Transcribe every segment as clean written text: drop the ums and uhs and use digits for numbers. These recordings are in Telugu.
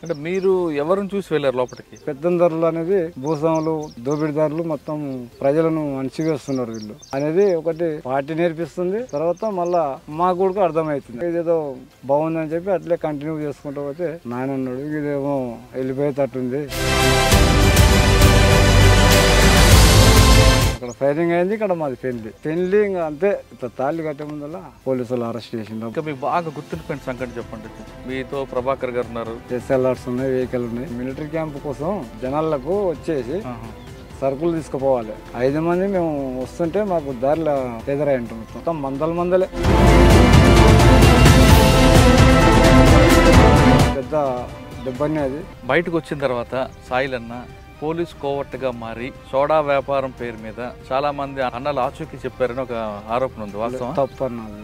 అంటే మీరు ఎవరిని చూసి వెళ్ళారు లోపలికి? పెత్తందారులు అనేది భూస్వాములు, దోపిడీదారులు మొత్తం ప్రజలను అణచివేస్తున్నారు వీళ్ళు అనేది ఒకటి పార్టీ నేర్పిస్తుంది. తర్వాత మళ్ళా మాకు కూడా అర్థమవుతుంది ఇదేదో బాగుందని చెప్పి అట్లే కంటిన్యూ చేసుకుంటూ పోతే నాయన అన్నాడు ఇదేమో వెళ్ళిపోయేటట్టుంది. అక్కడ ఫైరింగ్ అయింది, ఇక్కడ మాది పెళ్లి ఇంకా అంతే. తాళి కట్టే ముందల పోలీసులు అరెస్ట్ చేసిండు. ఇంకా మీకు బాగా గుర్తుండిపోయిన సంఘటన చెప్పండి. మీతో ప్రభాకర్ గారు ఉన్నారు, ఎస్ఎల్ఆర్స్ ఉన్నాయి, వెహికల్ ఉన్నాయి. మిలిటరీ క్యాంప్ కోసం జనాలకు వచ్చేసి సరుకులు తీసుకుపోవాలి. 5 మంది మేము వస్తుంటే మాకు దారిలో ఎదురై ఉంటుంది. మొత్తం మందలే పెద్ద దెబ్బని. అది బయటకు వచ్చిన తర్వాత సాయిలన్న పోలీస్ కోవర్ట్గా మారి సోడా వ్యాపారం పేరు మీద చాలా మంది అన్నలు ఆచూకీ చెప్పారని ఒక ఆరోపణ ఉంది. వాస్తవం? తప్పన్నది.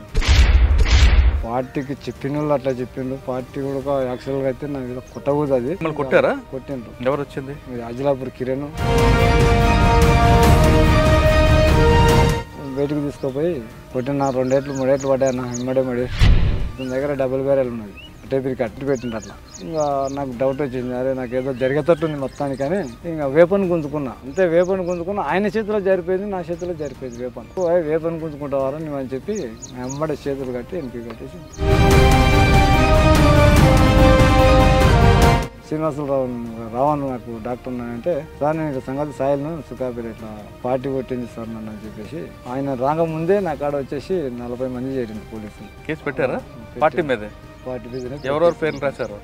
పార్టీకి చెప్పిన వాళ్ళు అట్లా చెప్పిండు. పార్టీ కూడా యాక్చువల్గా అయితే నా మీద కొట్టకూడదు. అది కొట్టారా? కొట్టిండ్రు. ఎవరు వచ్చింది? అజిలాపూర్ కిరణ్ బయటకు తీసుకుపోయి కొట్టిన 2 ఏట్లు 3 ఏట్లు పడ్డాయి. నా ఇమ్మడే దగ్గర డబుల్ బ్యారెల్ ఉన్నది. టేపీకి అట్టి పెట్టింది. అట్లా ఇంకా నాకు డౌట్ వచ్చింది, అరే నాకు ఏదో జరిగేటట్టుంది మొత్తానికి అని ఇంకా వేపన్ గుంజుకున్నా. అంతే, వేపన్ గుంజుకున్నా. ఆయన చేతిలో జరిపోయింది, నా చేతిలో జరిపోయింది వేపన్. వేపన్ గుంజుకుంటావారా నువ్వు అని చెప్పి వెంబడే చేతులు కట్టి ఎన్పీ కట్టేసి రావణ్ నాకు డాక్టర్ ఉన్నాయంటే, సార్ నేను సంగతి సాయిల్ను సుఖాపేరు ఇట్లా పార్టీ కొట్టింది సార్ నన్ను అని చెప్పేసి ఆయన రాకముందే నా కాడ వచ్చేసి 40 మంది చేరింది పోలీసులు. కేసు పెట్టారా? పార్టీ మీదే? పార్టీ మీద ఎవరెవరు పేర్లు రాశారు?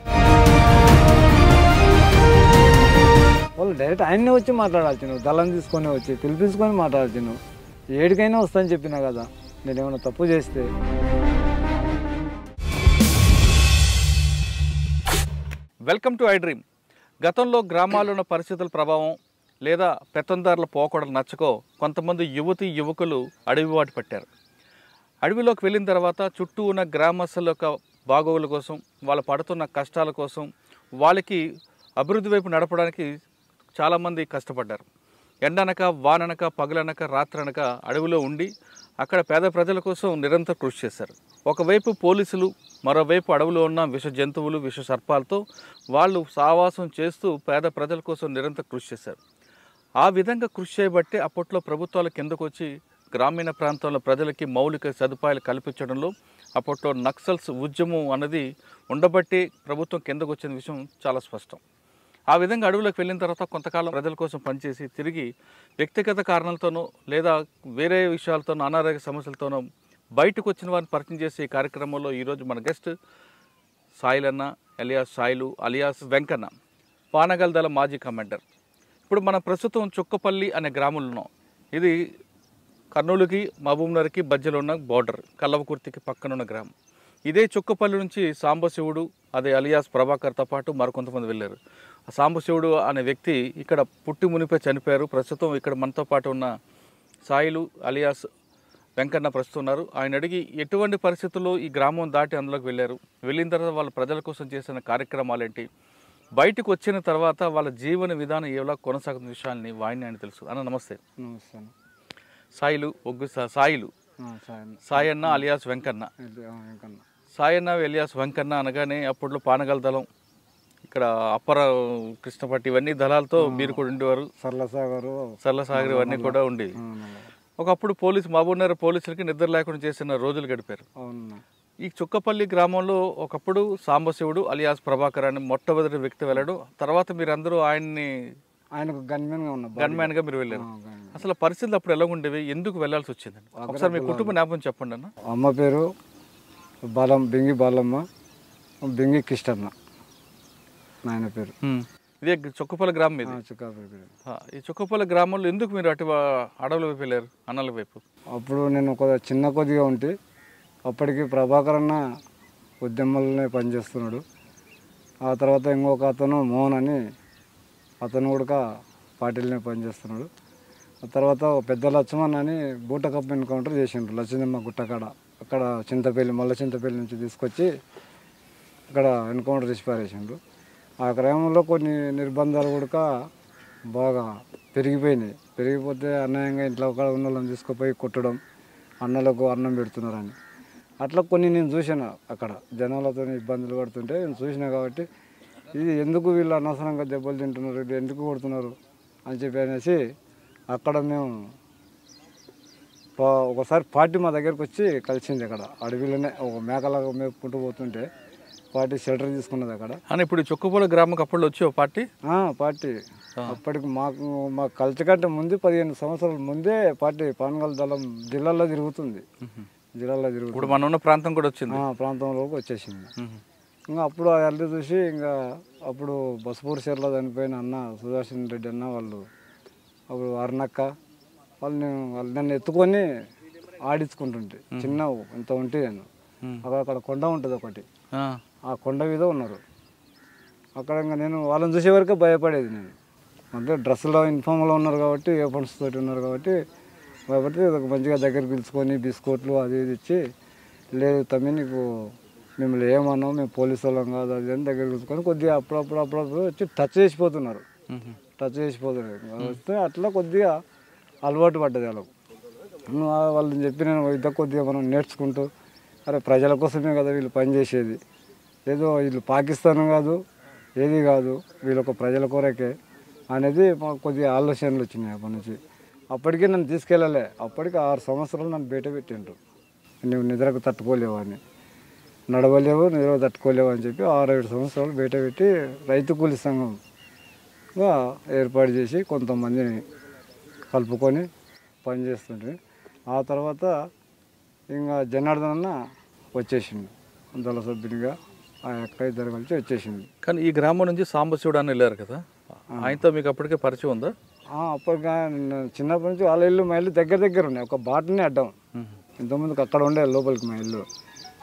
వాళ్ళు డైరెక్ట్ ఆయన్నే వచ్చి మాట్లాడాల్సి, నువ్వు దళం తీసుకొని వచ్చి పిలిపించుకొని మాట్లాడాల్సి. నువ్వు ఏడికైనా వస్తాను చెప్పినా కదా, నేనేమైనా తప్పు చేస్తే. Welcome to I dream. గతంలో గ్రామాల్లో ఉన్న పరిస్థితుల ప్రభావం లేదా పెత్తందారుల పోకడలు నచ్చకో కొంతమంది యువకులు అడవి బాట పట్టారు. అడవిలోకి వెళ్ళిన తర్వాత చుట్టూ ఉన్న గ్రామస్తుల యొక్క బాగోగుల కోసం, వాళ్ళు పడుతున్న కష్టాల కోసం, వాళ్ళకి అభివృద్ధి వైపు నడపడానికి చాలామంది కష్టపడ్డారు. ఎండనక వాననక పగలనక రాత్రనక అడవిలో ఉండి అక్కడ పేద ప్రజల కోసం నిరంతరం కృషి చేశారు. ఒకవైపు పోలీసులు, మరోవైపు అడవిలో ఉన్న విష జంతువులు, విష సర్పాలతో వాళ్ళు సావాసం చేస్తూ పేద ప్రజల కోసం నిరంతరం కృషి చేశారు. ఆ విధంగా కృషి చేయబట్టే అప్పట్లో ప్రభుత్వాల కిందకు వచ్చి గ్రామీణ ప్రాంతాల్లో ప్రజలకి మౌలిక సదుపాయాలు కల్పించడంలో అప్పట్లో నక్సల్స్ ఉద్యమం అన్నది ఉండబట్టి ప్రభుత్వం కిందకు వచ్చిన విషయం చాలా స్పష్టం. ఆ విధంగా అడవులకు వెళ్ళిన తర్వాత కొంతకాలం ప్రజల కోసం పనిచేసి తిరిగి వ్యక్తిగత కారణాలతోనో లేదా వేరే విషయాలతోనో అనారోగ్య సమస్యలతోనో బయటకు వచ్చిన వారిని పరిచయం చేసే ఈ కార్యక్రమంలో ఈరోజు మన guest Sailanna alias Sailu alias Venkanna, Panagal దళ మాజీ కమాండర్. ఇప్పుడు మనం ప్రస్తుతం చుక్కపల్లి అనే గ్రామంలో ఉన్నాం. ఇది కర్నూలుకి మహబూబ్నగర్కి మధ్యలో ఉన్న బోర్డర్, కల్లవకుర్తికి పక్కనున్న గ్రామం. ఇదే చుక్కపల్లి నుంచి సాంబశివుడు అదే అలియాస్ ప్రభాకర్తో పాటు మరికొంతమంది వెళ్ళారు. ఆ సాంబశివుడు అనే వ్యక్తి ఇక్కడ పుట్టి మునిపే చనిపోయారు. ప్రస్తుతం ఇక్కడ మనతో పాటు ఉన్న సాయిలు అలియాస్ వెంకన్న ప్రస్తుతం ఉన్నారు. ఆయన అడిగి ఎటువంటి పరిస్థితుల్లో ఈ గ్రామం దాటి అందులోకి వెళ్ళారు, వెళ్ళిన తర్వాత వాళ్ళ ప్రజల కోసం చేసిన కార్యక్రమాలు ఏంటి, బయటకు వచ్చిన తర్వాత వాళ్ళ జీవన విధానం ఎలా కొనసాగుతున్న విషయాన్ని వాయిని ఆయన తెలుసు. అన్న నమస్తే. నమస్తే. సాయిలు సాయిలు సాయన్న అలియాస్ వెంకన్న. సాయన్న అలియాస్ వెంకన్న అనగానే అప్పట్లో పానగల్ దళం, ఇక్కడ అప్పర కృష్ణపట్టి ఇవన్నీ దళాలతో మీరు కూడా ఉండేవారు. సరళసాగర్ ఇవన్నీ కూడా ఉండేవి. ఒకప్పుడు మహబూబ్నగర్ పోలీసులకి నిద్ర లేకుండా చేసిన రోజులు గడిపారు. ఈ చుక్కపల్లి గ్రామంలో ఒకప్పుడు సాంబశివుడు అలియాస్ ప్రభాకర్ అని మొట్టమొదటి వ్యక్తి వెళ్ళడం, తర్వాత మీరందరూ ఆయనకు గన్మ్యాన్ గా మీరు వెళ్ళారు. అసలు పరిస్థితులు అప్పుడు ఎలా ఉండేవి, ఎందుకు వెళ్లాల్సి వచ్చిందండి? ఒకసారి మీ కుటుంబ జ్ఞాపకం చెప్పండి అన్న. అమ్మ పేరు బింగి బాలమ్మ, బింగి కిష్టన్న నాయన పేరు. ఇదే చుక్కపల్లి గ్రామం ఇది. ఈ చుక్కపల్లి గ్రామంలో ఎందుకు మీరు అటు అడవుల వైపు వెళ్ళారు, అన్నల వైపు? అప్పుడు నేను కొద్దిగా ఉంటే అప్పటికి ప్రభాకర్ అన్న ఉద్యమాలనే పనిచేస్తున్నాడు. ఆ తర్వాత ఇంకొక అతను మోహన్ అని అతను కూడా పార్టీలనే పనిచేస్తున్నాడు. ఆ తర్వాత పెద్ద లక్ష్మణ్ అని బూట కప్ ఎన్కౌంటర్ చేసిండ్రు లక్ష్మమ్మ గుట్టకాడ. అక్కడ చింతపల్లి నుంచి తీసుకొచ్చి అక్కడ ఎన్కౌంటర్ చేసి పారేసిండ్రు. ఆ గ్రామంలో కొన్ని నిర్బంధాలు కూడా బాగా పెరిగిపోతే అన్యాయంగా ఇంట్లో ఉన్న వాళ్ళని తీసుకుపోయి కొట్టడం, అన్నలకు అన్నం పెడుతున్నారని. అట్లా కొన్ని నేను చూసాను అక్కడ జనాలతో ఇబ్బందులు పడుతుంటే నేను చూసినా కాబట్టి ఇది ఎందుకు వీళ్ళు అనవసరంగా దెబ్బలు తింటున్నారు, ఇది ఎందుకు కొడుతున్నారు అని చెప్పి అనేసి అక్కడ మేము ఒకసారి పార్టీ మా దగ్గరకు వచ్చి కలిసింది. అక్కడ అడవిలోనే ఒక మేకలాగా మేపుకుంటూ పోతుంటే పార్టీ షెల్టర్ తీసుకున్నది అక్కడ. అని ఇప్పుడు చొక్కుపోల గ్రామం అప్పుడు వచ్చి పార్టీ పార్టీ అప్పటికి మా కల్చర్ కంటే ముందు 15 సంవత్సరాల ముందే పార్టీ పానగల్ దళం జిల్లాలో తిరుగుతుంది. ఇప్పుడు మనం ఉన్న ప్రాంతం కూడా వచ్చింది, ప్రాంతంలోకి వచ్చేసింది. ఇంకా అప్పుడు అల్లు చూసి ఇంకా అప్పుడు బసపూర్ చెర్లో చనిపోయిన అన్న సుదర్శన్ రెడ్డి అన్న వాళ్ళు అప్పుడు అరుణక్క వాళ్ళు నన్ను ఎత్తుకొని ఆడించుకుంటుంటే చిన్న ఇంత ఉంటే నేను అక్కడ కొండ ఉంటుంది ఒకటి, ఆ కొండ మీద ఉన్నారు. అక్కడ ఇంకా నేను వాళ్ళని చూసే వరకే భయపడేది. నేను అంటే డ్రెస్సులో యూనిఫామ్లో ఉన్నారు కాబట్టి వెపన్స్ తోటి ఉన్నారు కాబట్టి కాబట్టి మంచిగా దగ్గర పిలుచుకొని బిస్కెట్లు అది ఇది ఇచ్చి, లేదు తమ్మి నీకు మిమ్మల్ని ఏమన్నాం మేము పోలీసు వాళ్ళం కాదు అది అని దగ్గర పిలుచుకొని కొద్దిగా అప్పుడప్పుడు వచ్చి టచ్ చేసిపోతున్నారు. వస్తే అట్లా కొద్దిగా అలవాటు పడ్డది వాళ్ళకు. వాళ్ళని చెప్పి నేను ఇద్ద కొద్దిగా మనం నేర్చుకుంటూ అరే ప్రజల కోసమే కదా వీళ్ళు పనిచేసేది, ఏదో వీళ్ళు పాకిస్తాన్ కాదు ఏది కాదు వీళ్ళొక ప్రజల కొరకే అనేది మాకు కొద్దిగా ఆలోచనలు వచ్చినాయి అప్పటి నుంచి. అప్పటికే నన్ను తీసుకెళ్ళలే, అప్పటికి 6 సంవత్సరాలు నన్ను బయట పెట్టిండ్రు. నువ్వు నిద్రకు తట్టుకోలేవు అని, నడవలేవు నిద్రకు తట్టుకోలేవు అని చెప్పి 6-7 సంవత్సరాలు బయట పెట్టి రైతు కూలి సంఘంగా ఏర్పాటు చేసి కొంతమందిని కలుపుకొని పనిచేస్తుంటే ఆ తర్వాత ఇంకా జనార్దన్ అన్న వచ్చేసింది దళ సభ్యునిగా, ఆ యొక్క ఇద్దరు కలిసి వచ్చేసింది. కానీ ఈ గ్రామం నుంచి సాంబశివుడు అని వెళ్ళారు కదా, ఆయనతో మీకు అప్పటికే పరిచయం ఉందా? అప్పటిగా చిన్నప్పటి నుంచి వాళ్ళ ఇల్లు మా ఇల్లు దగ్గర ఉన్నాయి, ఒక బాటనే అడ్డం. ఇంతకుముందుకు అక్కడ ఉండే లోపలికి మా ఇల్లు.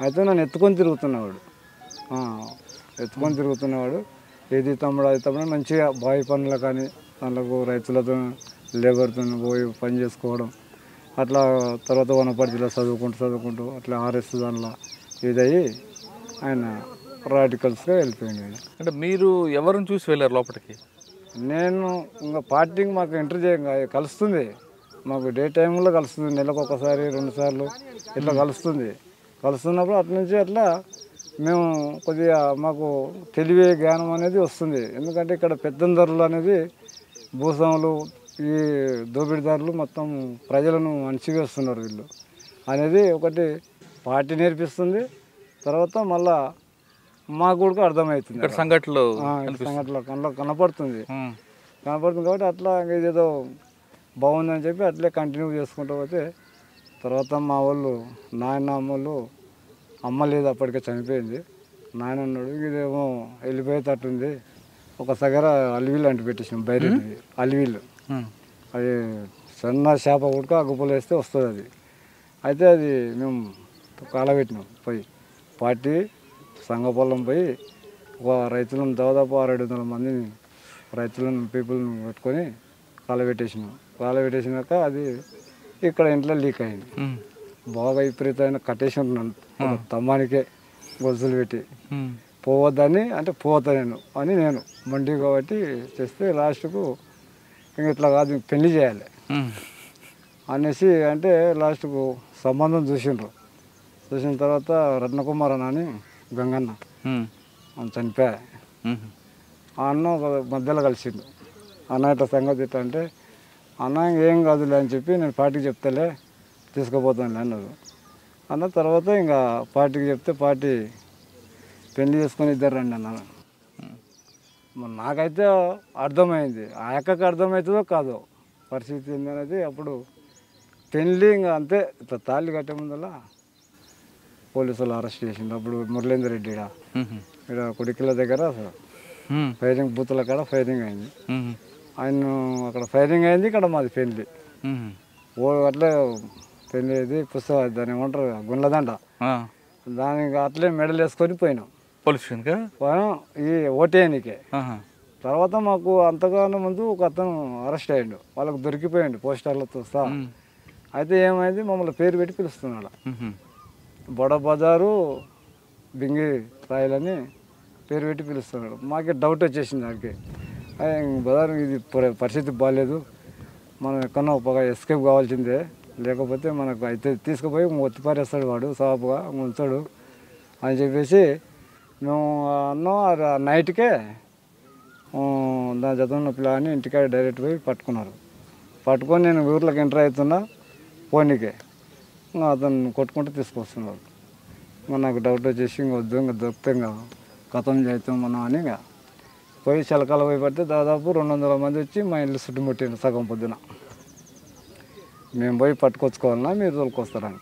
అయితే నన్ను ఎత్తుకొని తిరుగుతున్నవాడు ఏది తమ్ముడు అది తమ్ముడు మంచిగా బావి పనులు కానీ దాంట్లో రైతులతో లేబర్తో పోయి పని చేసుకోవడం అట్లా. తర్వాత వనపర్తిలో చదువుకుంటూ అట్లా ఆర్ఎస్ దానిలో ఇదయ్యి ఆయన రాడికల్స్గా వెళ్ళిపోయింది. అంటే మీరు ఎవరిని చూసి వెళ్ళారు లోపలికి? నేను ఇంకా పార్టీకి మాకు ఎంట్రీ కలుస్తుంది, మాకు డే టైంలో కలుస్తుంది, నెలకు 1-2 సార్లు ఇట్లా కలుస్తున్నప్పుడు అటు నుంచి అట్లా మేము కొద్దిగా మాకు తెలివే జ్ఞానం అనేది వస్తుంది. ఎందుకంటే ఇక్కడ పెత్తందారులు అనేది భూస్వాములు ఈ దోపిడీదారులు మొత్తం ప్రజలను అణచివేస్తున్నారు వీళ్ళు అనేది ఒకటి పార్టీ నేర్పిస్తుంది. తర్వాత మళ్ళా మాకు కూడా అర్థమవుతుంది, సంఘటనలో కనపడుతుంది కాబట్టి అట్లా ఇదేదో బాగుందని చెప్పి అట్లే కంటిన్యూ చేసుకుంటూ పోతే తర్వాత మా వాళ్ళు నాయన అమ్మలు అమ్మ లేదు అప్పటికే చనిపోయింది, నాయన అన్నాడు ఇదేమో వెళ్ళిపోయేటట్టుంది, ఒక సగర అలివీలు అంటు పెట్టేసినాం బయట అలివీలు, అది సన్న చేప కూడా అగ్గుపులు వేస్తే వస్తుంది అది. అయితే అది మేము కాలబెట్టినాం పోయి పార్టీ సంఘ పొలం పోయి రైతులను దాదాపు 600-700 మందిని రైతులను పీపుల్ని పెట్టుకొని కాలబెట్టేసినాక అది ఇక్కడ ఇంట్లో లీక్ అయింది. బాగా విపరీతమైన కట్టేసి ఉంటున్నాను తమ్మానికే గొలుసులు పెట్టి పోవద్దని అంటే పోతా నేను మండి కాబట్టి చేస్తే లాస్ట్కు ఇంక ఇట్లా కాదు పెళ్లి చేయాలి అనేసి అంటే లాస్ట్కు సంబంధం చూసిన తర్వాత రత్నకుమార్ అన్న అని గంగన్న చనిపోయా. ఆ అన్న ఒక మధ్యలో కలిసిండు, అన్న ఇట్లా సంగతి ఇట్లా అంటే అన్న ఏం కాదులే అని చెప్పి నేను పార్టీకి చెప్తేలే తీసుకుపోతానులే అన్నారు. అన్న తర్వాత ఇంకా పార్టీకి చెప్తే పార్టీ పెళ్లి చేసుకొని ఇద్దరు రండి అన్నాను. నాకైతే అర్థమైంది, ఆ అక్కకి అర్థమవుతుందో కాదో పరిస్థితి ఏందనేది. అప్పుడు పెళ్ళి ఇంకా అంతే ఇట్లా తాళి కట్టే ముందలా పోలీసులు అరెస్ట్ చేసిండు. అప్పుడు మురళీందర్ రెడ్డి ఇక్కడ కొడికిల దగ్గర ఫైరింగ్ బూతుల కాడ ఫైరింగ్ అయింది. ఆయన అక్కడ ఫైరింగ్ అయింది, ఇక్కడ మాది పెళ్ళి అట్లే పెళ్ళి అది పుస్తకం దాన్ని ఏమంటారు గుండ్లదంట, దానికి అట్లే మెడల్ వేసుకొని పోయినాం పోలీస్ ఈ ఓటేనికే. తర్వాత మాకు అంతగానో ముందు ఒక అతను అరెస్ట్ అయ్యిండు, వాళ్ళకు దొరికిపోయిండు పోస్టర్లతో సహా. అయితే ఏమైంది మమ్మల్ని పేరు పెట్టి పిలుస్తున్నాడు, బొడ బజారు బింగి రాయలని పేరు పెట్టి పిలుస్తున్నాడు. మాకే డౌట్ వచ్చేసింది దానికి, బజారు ఇది పరిస్థితి బాగాలేదు, మనం ఎక్కడో ఒక ఎస్కేప్ కావాల్సిందే, లేకపోతే మనకు అయితే తీసుకుపోయి ఒత్తి పారేస్తాడు వాడు సాపుగా ఉంచాడు అని చెప్పేసి మేము అన్నాం. నైట్కే దాని చదువున్న పిల్లని ఇంటికాడ డైరెక్ట్ పోయి పట్టుకున్నారు. పట్టుకొని నేను ఊర్లోకి ఎంటర్ అవుతున్నా పోనీకే అతను కొట్టుకుంటూ తీసుకొస్తున్నాడు. నాకు డౌట్ వచ్చేసి వద్దు ఇంకా దొరికితే ఇంకా కథం చేస్తాం మనం అని ఇంకా పోయి చిలకలు పోయి పడితే దాదాపు 200 మంది వచ్చి మా ఇల్లు చుట్టుముట్టిండు సగం పొద్దున. మేము పోయి పట్టుకొచ్చుకోవాలన్నా మీరు తోలుకొస్తారని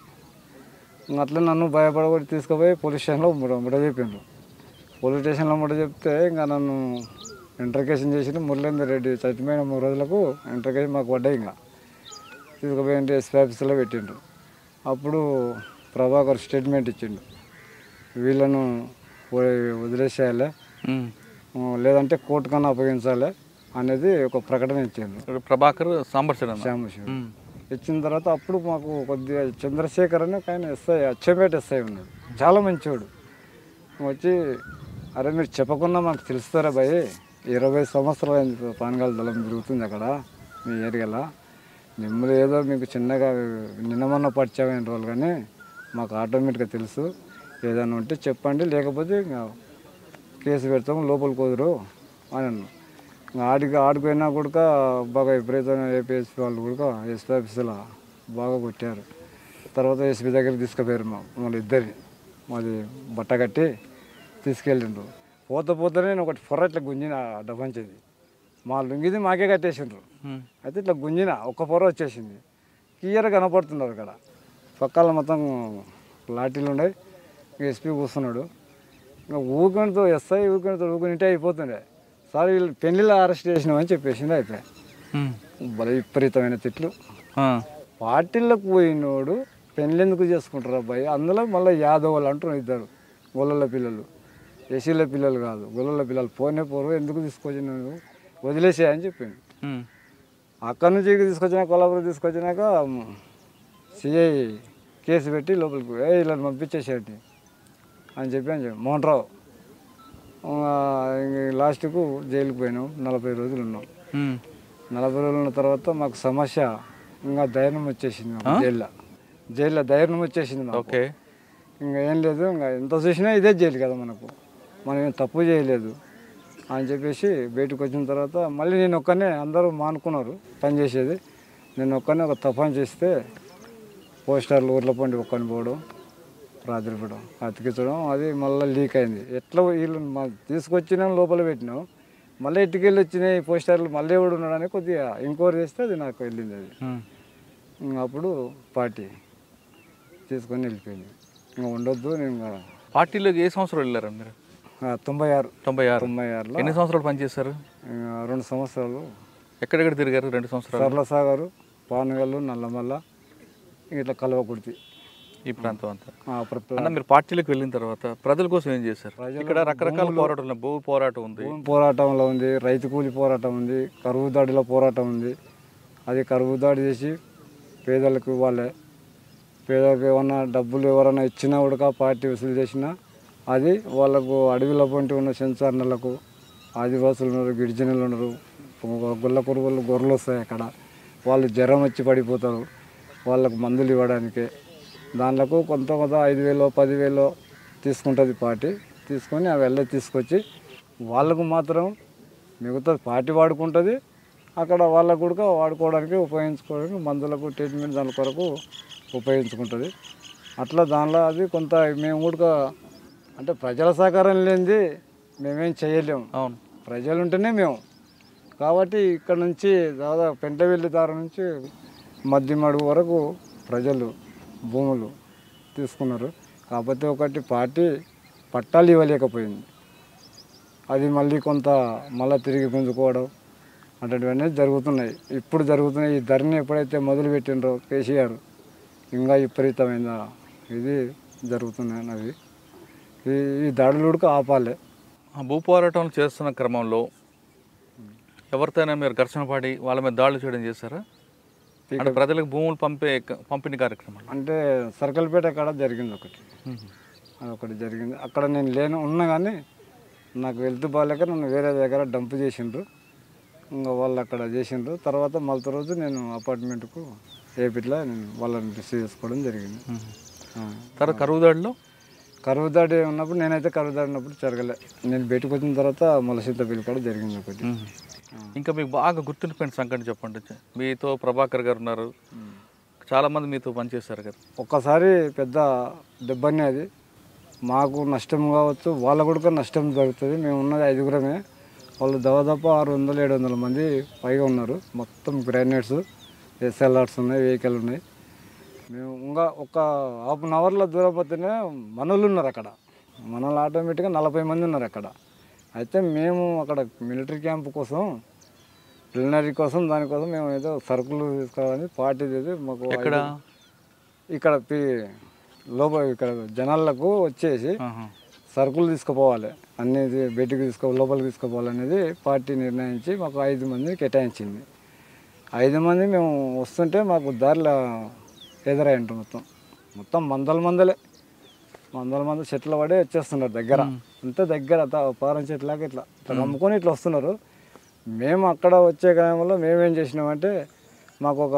అట్లా నన్ను భయపడబడి తీసుకుపోయి పోలీస్ స్టేషన్లో ముడ చెప్పిండ్రు. పోలీస్ స్టేషన్లో ముడ చెప్తే ఇంకా నన్ను ఇంటర్కేషన్ చేసి మురళీందర్ రెడ్డి చచ్చిపోయిన 3 రోజులకు ఇంటర్కేషన్ మాకు పడ్డాయి. ఇంకా తీసుకుపోయి ఎస్పీ ఆఫీసులో పెట్టిండ్రు. అప్పుడు ప్రభాకర్ స్టేట్మెంట్ ఇచ్చిండు, వీళ్ళను వదిలేసేయాలి లేదంటే కోర్టు కన్నా అప్పగించాలి అనేది ఒక ప్రకటన ఇచ్చిండు ప్రభాకర్ సాంబశివరావు. ఇచ్చిన తర్వాత అప్పుడు మాకు కొద్దిగా చంద్రశేఖర్ అని ఒక ఆయన ఎస్ఐ అచ్చంపేట ఎస్ఐ ఉన్నాడు, చాలా మంచివాడు. వచ్చి అరే మీరు చెప్పకుండా మాకు తెలుస్తారా భయ్, 20 సంవత్సరాలు పానగాల దళం తిరుగుతుంది అక్కడ మీ ఏరియాలో, మిమ్మల్ని ఏదో మీకు చిన్నగా నిన్నమన్న పరిచయం రోజులు కానీ మాకు ఆటోమేటిక్గా తెలుసు, ఏదైనా ఉంటే చెప్పండి లేకపోతే ఇంకా కేసు పెడతాము లోపల కుదరు అని అన్నాను. ఆడిపోయినా కూడా బాగా విపరీతమైన ఏపీఎస్పీ వాళ్ళు కూడా ఎస్పీ ఆఫీసులో బాగా కొట్టారు. తర్వాత ఎస్పీ దగ్గరికి తీసుకుపోయారు మమ్మల్ని ఇద్దరిని, మాది బట్ట కట్టి తీసుకెళ్ళిండ్రు. పోతేనే నేను ఒకటి పొర ఇట్లా గుంజిన డబ్బంచేది, మా లుంగిది మాకే కట్టేసిండ్రు. అయితే ఇట్లా గుంజిన ఒక్క పొర వచ్చేసింది, క్లియర్గా కనపడుతున్నారు అక్కడ పక్కల మొత్తం లాఠీలు ఉన్నాయి. ఎస్పీ కూర్చున్నాడు, ఇంకా ఊరితో ఎస్ఐ ఊరికంటే అయిపోతుండే. సార్ వీళ్ళు పెళ్లిలో అరెస్ట్ చేసినామని చెప్పేసింది. అయిపోయాయి భలే విపరీతమైన తిట్లు. పార్టీలకు పోయినోడు పెళ్ళి ఎందుకు చేసుకుంటారు అబ్బాయి, అందులో మళ్ళీ యాదవ్ వాళ్ళు అంటున్నారు ఇద్దరు గొల్లల పిల్లలు, ఎస్సీల పిల్లలు కాదు గొల్లల పిల్లలు, పోరు ఎందుకు తీసుకొచ్చి నువ్వు వదిలేసేయని చెప్పిండు. అక్కడి నుంచి తీసుకొచ్చినాక కొల్లాపురం తీసుకొచ్చినాక సిఐ కేసు పెట్టి లోపలికి ఇలా పంపించేసేటి అని చెప్పి మోహన్ రావు లాస్ట్కు జైలుకి పోయినాం. 40 రోజులు ఉన్నాం. 40 రోజులు ఉన్న తర్వాత మాకు సమస్య ఇంకా ధైర్యం వచ్చేసింది. జైల్లో ధైర్యం వచ్చేసింది మాకు. ఇంకా ఏం లేదు, ఇంకా ఎంత చూసినా ఇదే జైలు కదా మనకు, మనం ఏం తప్పు చేయలేదు అని చెప్పేసి బయటకు వచ్చిన తర్వాత మళ్ళీ నేను ఒక్కనే, అందరూ మానుకున్నారు పనిచేసేది, నేను ఒక్కనే ఒక తప్పని చేస్తే పోస్టర్లు ఊర్ల పండి ఒక్కని పోవడం, రాత్రి పోవడం, అతికించడం, అది మళ్ళీ లీక్ అయింది. ఎట్లా వీళ్ళు తీసుకొచ్చినా లోపల పెట్టినాం, మళ్ళీ ఇటుకెళ్ళి వచ్చినాయి పోస్టర్లు, మళ్ళీ ఎవడు ఉన్నాడని కొద్దిగా ఎంక్వైరీ చేస్తే అది నాకు వెళ్ళింది. అది అప్పుడు పార్టీ తీసుకొని వెళ్ళిపోయింది. ఇంకా ఉండొద్దు. నేను పార్టీలోకి ఏ సంవత్సరం వెళ్ళారు మీరు? 96. ఎన్ని సంవత్సరాలు పనిచేశారు? 2 సంవత్సరాలు. ఎక్కడెక్కడ తిరిగారు? 2 సంవత్సరాలు. సరళసాగర్, పానగల్లు, నల్లమల్ల, ఇట్లా కలవకుర్తి ఈ ప్రాంతం అంతా. అన్న మీరు పార్టీలోకి వెళ్ళిన తర్వాత ప్రజల కోసం ఏం చేశారు? ఇక్కడ రకరకాల పోరాటం ఉన్నాయి, భూ పోరాటం ఉంది, భూమి పోరాటంలో ఉంది, రైతు కూలి పోరాటం ఉంది, కరువు దాడిలో పోరాటం ఉంది. అది కరువు దాడి చేసి పేదలకు ఇవ్వాలి, పేదలకు ఏమన్నా డబ్బులు ఎవరైనా ఇచ్చినా కూడా పార్టీ వసూలు చేసినా అది వాళ్ళకు అడవిలో పంటి ఉన్న సెన్సార్లకు ఆదివాసులు ఉన్నారు, గిరిజనులు ఉన్నారు, గుల్ల కురువులు గొర్రెలు వస్తాయి అక్కడ, వాళ్ళు జ్వరం వచ్చి పడిపోతారు, వాళ్ళకు మందులు ఇవ్వడానికే దాంట్లో కొంత 5,000 10,000 తీసుకుంటుంది పార్టీ. తీసుకొని అవి వెళ్ళి తీసుకొచ్చి వాళ్ళకు మాత్రం మిగతా పార్టీ వాడుకుంటుంది, అక్కడ వాళ్ళకు కూడా వాడుకోవడానికి ఉపయోగించుకోవడానికి మందులకు ట్రీట్మెంట్ దాని కొరకు ఉపయోగించుకుంటుంది. అట్లా దానిలో అది కొంత మేము కూడా అంటే ప్రజల సహకారం లేనిది మేమేం చేయలేము. అవును, ప్రజలు ఉంటేనే మేము. కాబట్టి ఇక్కడ నుంచి దాదాపు పెంటవెల్లి దారి నుంచి మద్దిమడుగు వరకు ప్రజలు భూములు తీసుకున్నారు. కాకపోతే ఒకటి పార్టీ పట్టాలు ఇవ్వలేకపోయింది, అది మళ్ళీ కొంత మళ్ళీ తిరిగి గుంజుకోవడం అటువంటివన్నీ జరుగుతున్నాయి. ఇప్పుడు జరుగుతున్నాయి. ఈ ధరని ఎప్పుడైతే మొదలుపెట్టిండ్రో కేసీఆర్ ఇంకా విపరీతమైన ఇది జరుగుతున్నాయి. అవి ఈ దాడులు కూడా ఆపాలి. భూ పోరాటం చేస్తున్న క్రమంలో ఎవరితోనైనా మీరు ఘర్షణ పడి వాళ్ళ మీద దాడులు చేయడం చేశారా? అంటే ప్రజలకు భూములు పంపిణీ కార్యక్రమం అంటే సర్కల్పేట అక్కడ జరిగింది అదొకటి జరిగింది. అక్కడ నేను ఉన్నా కానీ నాకు వెళ్తూ బాగాలేక నన్ను వేరే దగ్గర డంప్ చేసిండ్రు. ఇంకా వాళ్ళు అక్కడ చేసిండ్రు. తర్వాత మళ్ళీ రోజు నేను అపార్ట్మెంట్కు ఏపిట్లా నేను వాళ్ళని రిసీవ్ చేసుకోవడం జరిగింది. తర్వాత కరువుదాడిలో కరువు దాడి ఉన్నప్పుడు నేనైతే కరువు దాడి ఉన్నప్పుడు జరగలే. నేను బయటకు వచ్చిన తర్వాత మొలసింత పిలుకాడ జరిగింది ఒకటి. ఇంకా మీకు బాగా గుర్తుండిపోయిన సంఘటన చెప్పండి. మీతో ప్రభాకర్ గారు ఉన్నారు, చాలామంది మీతో పనిచేశారు కదా. ఒక్కసారి పెద్ద దెబ్బని అది మాకు నష్టం కావచ్చు, వాళ్ళ కూడా నష్టం జరుగుతుంది. మేము ఉన్నది 5గురమే, వాళ్ళు దాదాపు 600-700 మంది పైగా ఉన్నారు. మొత్తం గ్రానైట్స్, SLRs ఉన్నాయి, వెహికల్ ఉన్నాయి. మేము ఇంకా ఒక హాఫ్ అన్ అవర్లో దూరం పోతేనే మనోళ్ళు ఉన్నారు అక్కడ. మనోళ్ళు ఆటోమేటిక్గా 40 మంది ఉన్నారు అక్కడ. అయితే మేము అక్కడ మిలిటరీ క్యాంప్ కోసం, ప్రిలినరీ కోసం, దానికోసం మేము ఏదో సరుకులు తీసుకోవాలని పార్టీ మాకు ఇక్కడ లోపల ఇక్కడ జనాలకు వచ్చేసి సరుకులు తీసుకుపోవాలి, అన్నీ బయటికి లోపలికి తీసుకుపోవాలనేది పార్టీ నిర్ణయించి మాకు 5 మందిని కేటాయించింది. 5 మంది మేము వస్తుంటే మాకు దారిలో ఎదురై ఉంటాం. మొత్తం మందలే చెట్ల పడి వచ్చేస్తున్నారు దగ్గర, అంతే దగ్గర పారం చెట్లాగా ఇట్లా నమ్ముకొని ఇట్లా వస్తున్నారు. మేము అక్కడ వచ్చే కాలంలో మేమేం చేసినామంటే, మాకు ఒక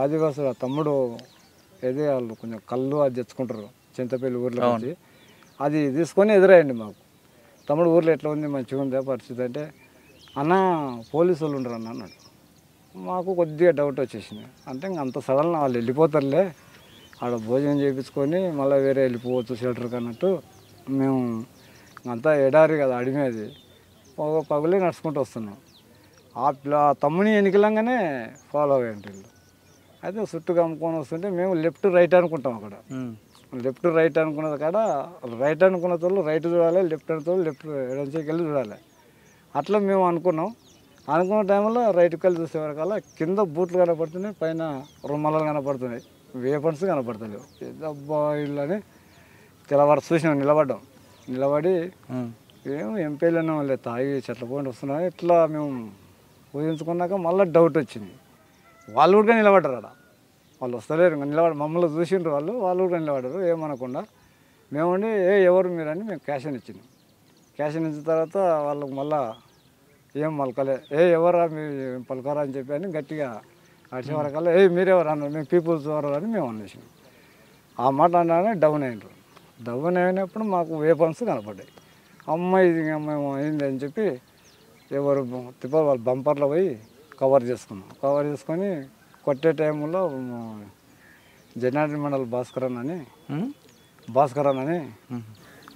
ఆదివాసుల తమ్ముడు ఏది వాళ్ళు కొంచెం కళ్ళు అది తెచ్చుకుంటారు చింతపల్లి ఊర్లో వచ్చి, అది తీసుకొని ఎదురయ్యండి మాకు. తమ్ముడు ఊర్లో ఎట్లా ఉంది, మంచిగా ఉందా పరిస్థితి అంటే, అన్న పోలీసు వాళ్ళు ఉండరు అన్న అన్నాడు. మాకు కొద్దిగా డౌట్ వచ్చేసింది. అంటే ఇంక అంత సడన్గా వాళ్ళు వెళ్ళిపోతారులే, ఆడ భోజనం చేయించుకొని మళ్ళీ వేరే వెళ్ళిపోవచ్చు షెల్టర్కి అన్నట్టు. మేము అంతా ఎడారి కదా, అడిమేది, పగులే నడుచుకుంటూ వస్తున్నాం. ఆ తమ్ముని ఎన్నికలంగానే ఫాలో అయ్యండి వీళ్ళు. అయితే చుట్టూ కమ్ముకొని వస్తుంటే మేము లెఫ్ట్ రైట్ అనుకుంటాం. అక్కడ లెఫ్ట్ రైట్ అనుకున్న కాడ రైట్ అనుకున్న తోళ్ళు రైట్ చూడాలి, లెఫ్ట్ అనే తోళ్ళు లెఫ్ట్ ఎడంచేకి వెళ్ళి చూడాలి. అట్లా మేము అనుకున్న టైంలో రైట్కి వెళ్ళి చూసేవరకల్లా కింద బూట్లు కనపడుతున్నాయి, పైన రుమాలు కనపడుతున్నాయి, వేపన్స్ కనపడుతున్నాయి. అబ్బా ఇళ్ళని తెల్లవారు చూసినాం, నిలబడి ఏమో ఎంపీలను వాళ్ళే తాగి చెట్ల పోయింటి వస్తున్నాయి. ఇట్లా మేము ఊహించుకున్నాక మళ్ళీ డౌట్ వచ్చింది. వాళ్ళు కూడా నిలబడ్డారు అక్కడ, వాళ్ళు వస్తలేరు ఇంకా మమ్మల్ని చూసిండ్రు, వాళ్ళు కూడా నిలబడ్డారు ఏమనకుండా. మేముండి ఎవరు మీరని మేము క్యాషన్ ఇచ్చినాం. క్యాషన్ ఇచ్చిన తర్వాత వాళ్ళకు మళ్ళా ఏం పలకలే, ఎవరా మీరు పలకరా అని చెప్పి అని గట్టిగా అడిచే వరకల్లా మీరెవరు అన్నారు, మేము పీపుల్స్ ఎవరు అని మేము అనేసినాం. ఆ మాట అన్నానే డౌన్ అయినరు. డౌన్ అయినప్పుడు మాకు వేపన్స్ కనపడ్డాయి. అమ్మాయి ఇది మేము అయింది అని చెప్పి ఎవరు వాళ్ళు బంపర్లో పోయి కవర్ చేసుకొని కొట్టే టైంలో జనార్దన్ మండల్ భాస్కరన్ అని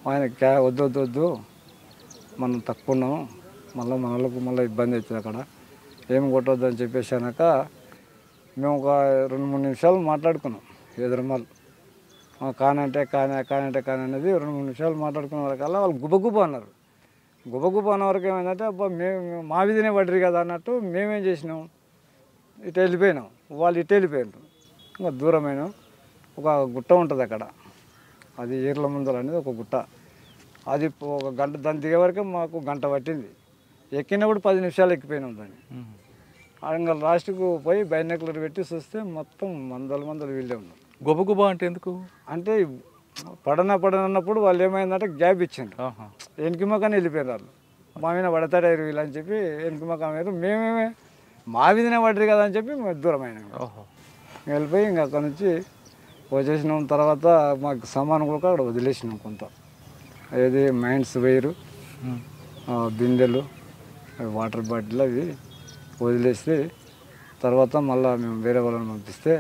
ఆయన వద్దు మనం తక్కువ ఉన్నాము, మనకు మళ్ళీ ఇబ్బంది అవుతుంది అక్కడ, ఏం కొట్టొద్దు అని చెప్పేసి అనక మేము ఒక 2-3 నిమిషాలు మాట్లాడుకున్నాం. ఎదురుమాలు కానంటే కానీ అనేది 2-3 నిమిషాలు మాట్లాడుకున్న వరకల్లా వాళ్ళు గుబగుబ అన్నారు. గుబగుబ అన్న వరకు ఏమైందంటే, అబ్బా మేము మా వీధినే పడ్డరు కదా అన్నట్టు మేమేం చేసినాం, ఇటు వెళ్ళిపోయినాం. వాళ్ళు ఇటు వెళ్ళిపోయినారు. ఇంకా దూరమైన ఒక గుట్ట ఉంటుంది అక్కడ, అది ఈర్ల ముందర అనేది ఒక గుట్ట. అది ఒక గంట, దాన్ని దిగే వరకు మాకు గంట పట్టింది. ఎక్కినప్పుడు 10 నిమిషాలు ఎక్కిపోయినాం దాన్ని. ఇంకా లాస్ట్కు పోయి బైనాకులర్ పెట్టి చూస్తే మొత్తం మందలు వీళ్ళే ఉన్నారు. గొబగుబ అంటే ఎందుకు అంటే పడనప్పుడు వాళ్ళు ఏమైందంటే గ్యాప్ ఇచ్చిండ్రు, వెనకమకాని వెళ్ళిపోయారు. వాళ్ళు మా మీద పడతాడారు వీళ్ళు అని చెప్పి వెనకమకా మీరు మేమేమే మా మీదనే పడ్డరు కదా అని చెప్పి మేము దూరమైన వెళ్ళిపోయి ఇంకా అక్కడ నుంచి వచ్చేసినాం. తర్వాత మాకు సామాను కూడా అక్కడ వదిలేసినాం కొంత, ఏది మైండ్స్ వైరు, బిందెలు, వాటర్ బాటిల్ అవి వదిలేసి తర్వాత మళ్ళీ మేము వేరే వాళ్ళని పంపిస్తే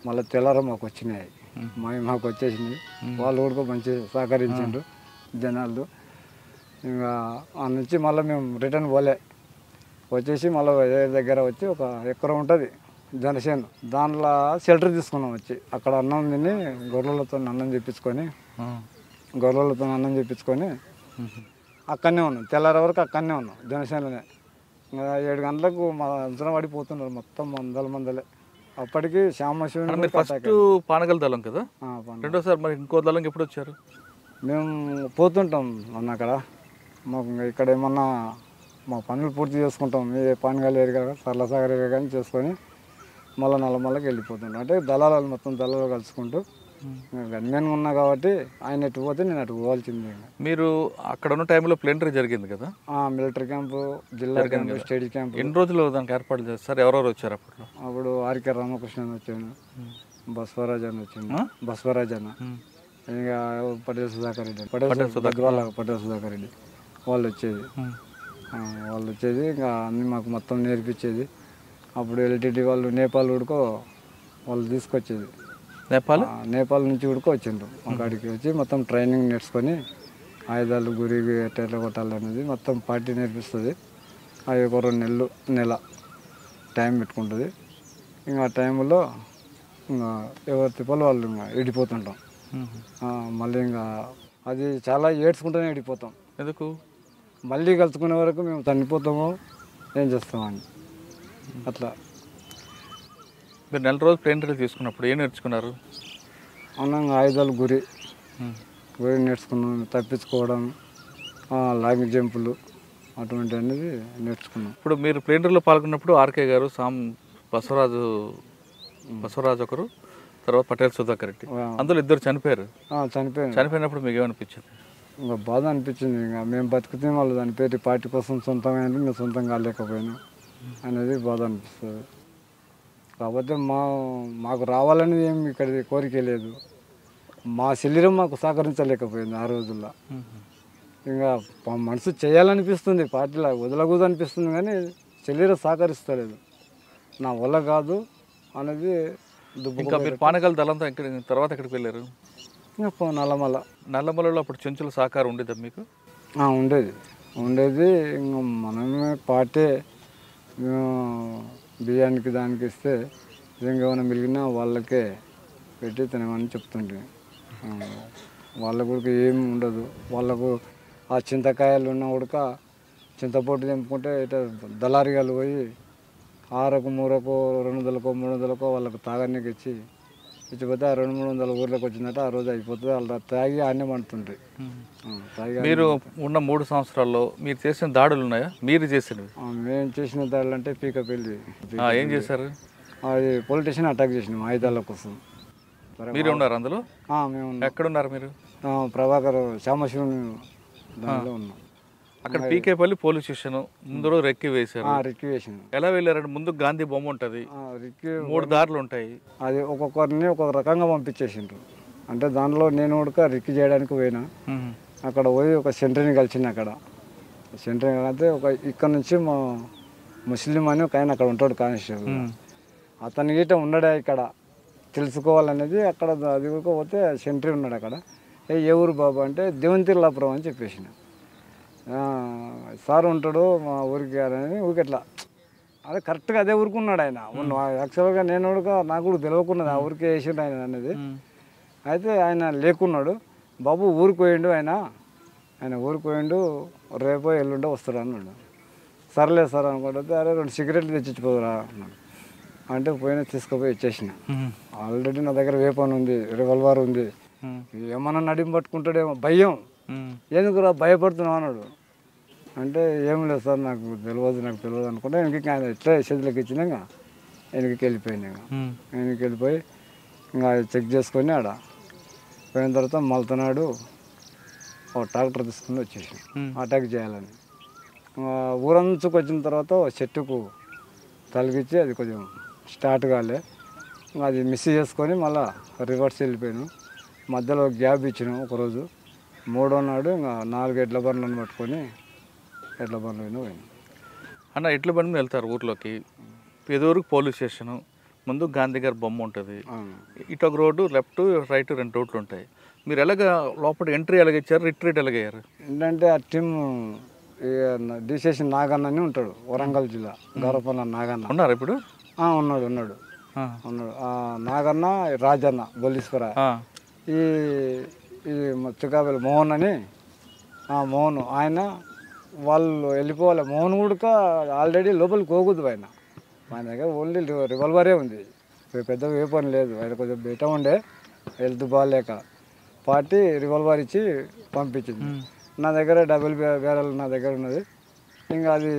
మళ్ళీ తెల్లార మాకు వచ్చినాయి. మాకు వచ్చేసింది. వాళ్ళు కూడా మంచిగా సహకరించిండ్రు జనాలు. ఇంకా ఆ నుంచి మళ్ళీ మేము రిటర్న్ వచ్చేసి మళ్ళీ దగ్గర వచ్చి ఒక ఎకరం ఉంటుంది జనసేన, దాంట్లో షెల్టర్ తీసుకున్నాం. వచ్చి అక్కడ అన్నం తిని గొర్రెలతో అన్నం తెప్పించుకొని అక్కడనే ఉన్నాం. తెల్లారి వరకు అక్కడనే ఉన్నాం జనసేనలోనే. 7 గంటలకు మా అంచనా పడిపోతున్నారు మొత్తం మందలే. అప్పటికి శ్యామశివుని ఫస్ట్ పానగల దళం కదా, రెండోసారి మరి ఇంకో దళం ఎప్పుడు వచ్చారు? మేము పోతుంటాం అన్న అక్కడ. మాకు ఇక్కడ ఏమన్నా మా పనులు పూర్తి చేసుకుంటాం, ఏ పానగాలు ఏరు కదా సరళసాగర్ కానీ చేసుకొని మళ్ళీ నల్లమల్లకి వెళ్ళిపోతుంటాం. అంటే మొత్తం దళాలు కలుసుకుంటూ గన్మెన్ ఉన్నా కాబట్టి ఆయన ఎటు పోతే నేను అటు పోవాల్సిందే. మీరు అక్కడ ఉన్న టైంలో ప్లేనరీ జరిగింది కదా, మిలిటరీ క్యాంపు, జిల్లా క్యాంపు, స్టేట్ క్యాంపు. ఎన్ని రోజులు దానికి ఏర్పాటు చేస్తారు? ఎవరెవరు వచ్చారు అప్పట్లో? అప్పుడు ఆర్కే రామకృష్ణ అని వచ్చాను, బసవరాజ్ అని వచ్చిండు, బసవరాజ్ అన్న, ఇంకా పటేల్ సుధాకర్ రెడ్డి, పటేల్ సుధాకర్ రెడ్డి వాళ్ళు వచ్చేది. వాళ్ళు వచ్చేది ఇంకా అన్నీ మాకు మొత్తం నేర్పించేది. అప్పుడు ఎల్టీటీ వాళ్ళు నేపాల్ ఉడుకో వాళ్ళు తీసుకొచ్చేది, నేపాల్ నుంచి ఉడుకో వచ్చిండ్రు మా కాడికి వచ్చి మొత్తం ట్రైనింగ్ నేర్చుకొని ఆయుధాలు గురి ఎట్లా కొట్టాలి అనేది మొత్తం పార్టీ నేర్పిస్తుంది. అది ఒక 2 నెల టైం పెట్టుకుంటుంది. ఇంకా ఆ టైంలో ఇంకా ఎవరి తిప్పలు వాళ్ళు ఇంకా విడిపోతుంటాం. మళ్ళీ ఇంకా అది చాలా ఏడ్చుకుంటూనే విడిపోతాం. ఎందుకు? మళ్ళీ కలుసుకునే వరకు మేము చనిపోతామో ఏం చేస్తామని అట్లా. మీరు 4 రోజులు ప్లేనరీ తీసుకున్నప్పుడు ఏం నేర్చుకున్నారు? అవునంగా ఆయుధాలు గురి నేర్చుకున్నాం, తప్పించుకోవడం, లాంగ్ జంపులు అటువంటి అనేది నేర్చుకున్నాం. ఇప్పుడు మీరు ప్లేనరీలో పాల్గొన్నప్పుడు ఆర్కే గారు, బసవరాజు ఒకరు, తర్వాత పటేల్ సుధాకర్ రెడ్డి, అందులో 2 చనిపోయారు. చనిపోయినప్పుడు మీకు ఏమనిపించింది? ఇంకా బాధ అనిపించింది. ఇంకా మేము బతికితే వాళ్ళు చనిపోయి పార్టీ కోసం సొంతంగా మేము సొంతంగా కాలేకపోయినాం అనేది బాధ అనిపిస్తుంది. కాకపోతే మాకు రావాలనేది ఏమి ఇక్కడ కోరిక లేదు. మా శరీరం మాకు సహకరించలేకపోయింది ఆ రోజుల్లో. ఇంకా మనసు చేయాలనిపిస్తుంది, పార్టీలో వదలకూడదు అనిపిస్తుంది, కానీ శరీరం సహకరిస్తలేదు. నా వల్ల కాదు అనేది ఇంకా మీరు పానగల్ దళంతో తర్వాత ఎక్కడికి వెళ్ళారు? ఇంకా నల్లమలలో అప్పుడు చెంచుల సహకారం ఉండేదా మీకు? ఉండేది. ఇంకా మనమే పార్టీ బియ్యానికి దానికి ఇస్తే ఏమైనా మిగిలినా వాళ్ళకే పెట్టి తినమని చెప్తుంటే వాళ్ళకు కూడా ఏమి ఉండదు. వాళ్ళకు ఆ చింతకాయలు ఉన్న ఉడక చింతపొట్టు తెంపుకుంటే ఇట్లా దళారిగాలు పోయి 6కు 3కో 200కో 300కో వాళ్ళకు తాగడానికి ఇచ్చిపోతే ఆ 200-300 ఊర్లోకి వచ్చిందంటే ఆ రోజు అయిపోతుంది. వాళ్ళు తాగి ఆనే పండుతుంటాయి. మీరు ఉన్న 3 సంవత్సరాల్లో మీరు చేసిన దాడులు ఉన్నాయా? మీరు చేసినవి? మేము చేసిన దాడులు అంటే పీకపల్లి. ఏం చేశారు? అది పోలీస్ స్టేషన్ అటాక్ చేసినాం ఆయుధాల కోసం. మీరు ఉన్నారు అందులో? మేము ఎక్కడున్నారు మీరు? ప్రభాకర్ శ్యామశివుని దానిలో ఉన్నాం. అక్కడ పీకేపల్లి పోలీస్ స్టేషన్ ముందు రెక్కి వేశారు. రెక్కి వేసాను. ఎలా వెళ్ళారంటే ముందు గాంధీ బొమ్మ ఉంటుంది, 3 దారులు ఉంటాయి. అది ఒక్కొక్కరిని ఒక్కొక్క రకంగా పంపించేసిండ్రు. అంటే దానిలో నేను కూడా రిక్కి చేయడానికి పోయినా. అక్కడ పోయి ఒక సెంటర్ని కలిసింది. అక్కడ సెంటర్ని కలిస్తే ఇక్కడ నుంచి మా ముస్లిం అని ఒక ఆయన అక్కడ ఉంటాడు కానిస్టేబుల్. అతని గీట ఉన్నాడే ఇక్కడ తెలుసుకోవాలనేది. అక్కడ అది కూడా పోతే సెంటరీ ఉన్నాడు అక్కడ. ఏ ఊరు బాబు అంటే దేవంతిర్లాపురం అని చెప్పేసిన. సార్ ఉంటాడు మా ఊరికి అని ఊరికెట్లా అదే కరెక్ట్గా అదే ఊరుకున్నాడు ఆయన. యాక్చువల్గా నేను కూడా నాకు కూడా తెలియకున్నది ఆ ఊరికే వేసిండు ఆయన అనేది. అయితే ఆయన లేకున్నాడు. బాబు ఊరికి పోయిండు, ఆయన ఊరికి పోయిండు, రేపో ఎల్లుండో వస్తాడు అన్నాడు. సర్లే సార్ అనుకుంటే అరే 2 సిగరెట్లు తెచ్చిపోదురా అన్నాడు. అంటే తీసుకుపోయి ఇచ్చేసిన. ఆల్రెడీ నా దగ్గర వేపన్ ఉంది, రివాల్వర్ ఉంది. ఏమన్నా నడిమి పట్టుకుంటాడేమో భయం. ఎందుకురా భయపడుతున్నావు అన్నాడు. అంటే ఏం లేదు సార్ నాకు తెలియదు అనుకుంటే వెనక్కి ఆయన ఎట్లా చేతిలోకి ఇచ్చినాక వెనక్కి వెళ్ళిపోయినా. వెనక్కి వెళ్ళిపోయి ఇంకా చెక్ చేసుకొని ఆడ పోయిన తర్వాత మళ్తున్నాడు ఒక ట్రాక్టర్ తీసుకుని వచ్చేసి అటాక్ చేయాలని. ఊరంచుకు వచ్చిన తర్వాత చెట్టుకు తలిగించి అది కొంచెం స్టార్ట్ కాలే. అది మిస్ చేసుకొని మళ్ళీ రివర్స్ వెళ్ళిపోయాను. మధ్యలో గ్యాప్ ఇచ్చినాం ఒకరోజు. 3వ నాడు ఇంకా 4 ఎడ్ల బండ్లను పట్టుకొని ఎడ్ల బండ్లు పోయినాం. అన్న ఎడ్ల బండి మీద వెళ్తారు ఊర్లోకి. ఎదురుకు పోలీస్ స్టేషను, ముందు గాంధీ గారి బొమ్మ ఉంటుంది, ఇటు ఒక రోడ్డు, లెఫ్ట్ రైట్ 2 రోడ్లు ఉంటాయి. మీరు ఎలాగ లోపల ఎంట్రీ ఎలాగచ్చారు, రిట్రీట్ ఎలాగయ్యారు? ఏంటంటే ఆ టీమ్ డిసిషన్ నాగన్న అని ఉంటాడు, వరంగల్ జిల్లా గౌరవపల్ల నాగన్న. ఉన్నారు ఇప్పుడు? ఉన్నాడు. నాగన్న, రాజన్న, బొల్లీశ్వర, ఈ చుకాబెల్ మోహన్ అని మోహన్ ఆయన వాళ్ళు వెళ్ళిపోవాలి. మోహన్ కూడా ఆల్రెడీ లోపలికి పోకూడదు. ఆయన దగ్గర ఓన్లీ రివాల్వరే ఉంది, పెద్ద వేపని లేదు. ఆయన కొంచెం బెట ఉండే, హెల్త్ బాగాలేక పార్టీ రివాల్వర్ ఇచ్చి పంపించింది. నా దగ్గర డబుల్ బ్యారల్ నా దగ్గర ఉన్నది. ఇంకా అది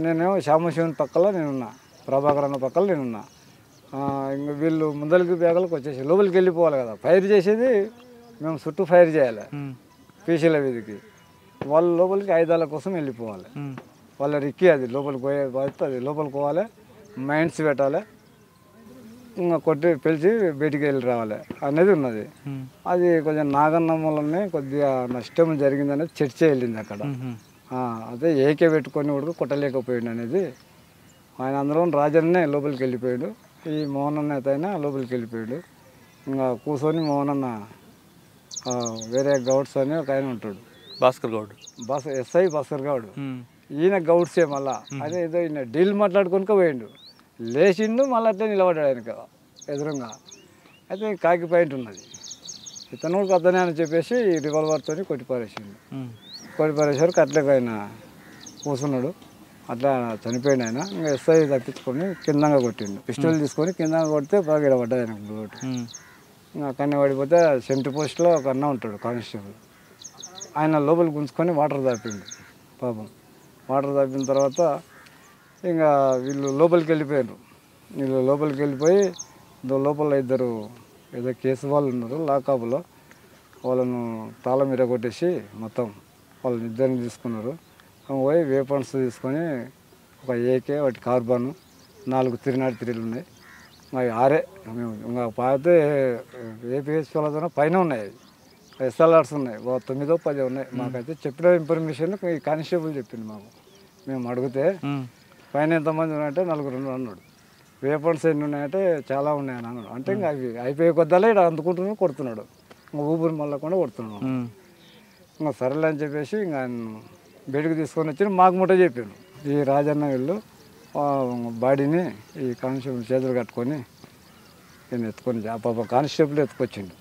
నేనేమో శ్యామశివుని పక్కల నేనున్నా, ప్రభాకర్ అన్న పక్కల నేనున్నా. ఇంకా వీళ్ళు ముందరికి బేగలకు వచ్చేసి లోపలికి వెళ్ళిపోవాలి కదా, ఫైర్ చేసేది మేము చుట్టూ ఫైర్ చేయాలి పీసీల వీధికి, వాళ్ళు లోపలికి ఆయుధాల కోసం వెళ్ళిపోవాలి. వాళ్ళ రిక్కి అది లోపలికి పోయే బాధ్యత, అది లోపలికి పోవాలి, మైండ్స్ పెట్టాలి, ఇంకా కొట్టి పిలిచి బయటికి వెళ్ళి రావాలి అనేది ఉన్నది. అది కొంచెం నాగన్నమ్మలనే కొద్దిగా నష్టం జరిగిందనేది చర్చ వెళ్ళింది అక్కడ. అదే ఏకే పెట్టుకొని కూడా కొట్టలేకపోయాడు అనేది ఆయన. అందరం రాజన్నే లోపలికి వెళ్ళిపోయాడు, ఈ మోహన్ అన్న అయినా లోపలికి వెళ్ళిపోయాడు. ఇంకా కూర్చొని మోహన్ అన్న వేరే గౌడ్స్ అని ఒక ఆయన ఉంటాడు, భాస్కర్ గౌడ్, ఎస్ఐ భాస్కర్ గౌడ్, ఈయన గౌడ్సే మళ్ళా. అదే ఏదో ఈయన డీల్ మాట్లాడుకొని పోయిండు, లేచిండు మళ్ళీ అట్లే నిలబడ్డాడు ఆయనకు ఎదురుగా. అయితే కాకి పాయింట్ ఉన్నది, ఇతను కూడా అతనే అని చెప్పేసి రివాల్వర్తో కొట్టిపారేసిండు. కొట్టిపారేసరికి అట్లే ఆయన కూర్చున్నాడు, అట్లా చనిపోయింది ఆయన. ఇంకా ఎస్ఐ తప్పించుకొని కిందంగా కొట్టిండు, పిస్టల్ తీసుకొని కిందంగా కొడితే బాగా ఇడబడ్డాడు ఆయనకు బుల్లెట్. ఇంకా అక్కడనే పడిపోతే సెంటర్ పోస్ట్లో ఒక అన్న ఉంటాడు కానిస్టేబుల్, ఆయన లోపలికి గుంజుకొని వాటర్ తాపిండు పాపం. వాటర్ తాపిన తర్వాత ఇంకా వీళ్ళు లోపలికి వెళ్ళిపోయారు. వీళ్ళు లోపలికి వెళ్ళిపోయి లోపల ఇద్దరు ఏదో కేసు వాళ్ళు ఉన్నారు లాకాపులో, వాళ్ళను తాళం ఇరగొట్టేసి మొత్తం వాళ్ళని ఇద్దరిని తీసుకున్నారు. పోయి వేపన్స్ తీసుకొని ఒక ఏకే, ఒకటి కార్బన్, 4 303 ఉన్నాయి. అవి 6 మేము ఇంకా పోతే ఏపీఎస్ వాళ్ళతో పైన ఉన్నాయి, ఎస్ఎల్ఆర్స్ ఉన్నాయి, 9 10 ఉన్నాయి. మాకైతే చెప్పిన ఇన్ఫర్మేషన్ ఈ కానిస్టేబుల్ చెప్పింది మాకు. మేము అడిగితే పైన ఎంతమంది ఉన్నాయంటే 4 అన్నాడు. వేపన్స్ ఎన్ని ఉన్నాయంటే చాలా ఉన్నాయని అన్నాడు. అంటే ఇంకా అవి అయిపోయే కొద్దాలే ఇక్కడ అందుకుంటున్నాడు, కొడుతున్నాడు, ఇంకా ఊపిరి మళ్ళకుండా కొడుతున్నాడు. ఇంకా సరేలే అని చెప్పేసి ఇంకా ఆయన బయటకు తీసుకొని వచ్చి మాకు ముట్ట చెప్పాను. ఈ రాజన్న వీళ్ళు బాడీని ఈ కానిస్టేబుల్ చేతులు కట్టుకొని నేను ఎత్తుకొని పాప కానిస్టేబుల్ ఎత్తుకొచ్చిండు.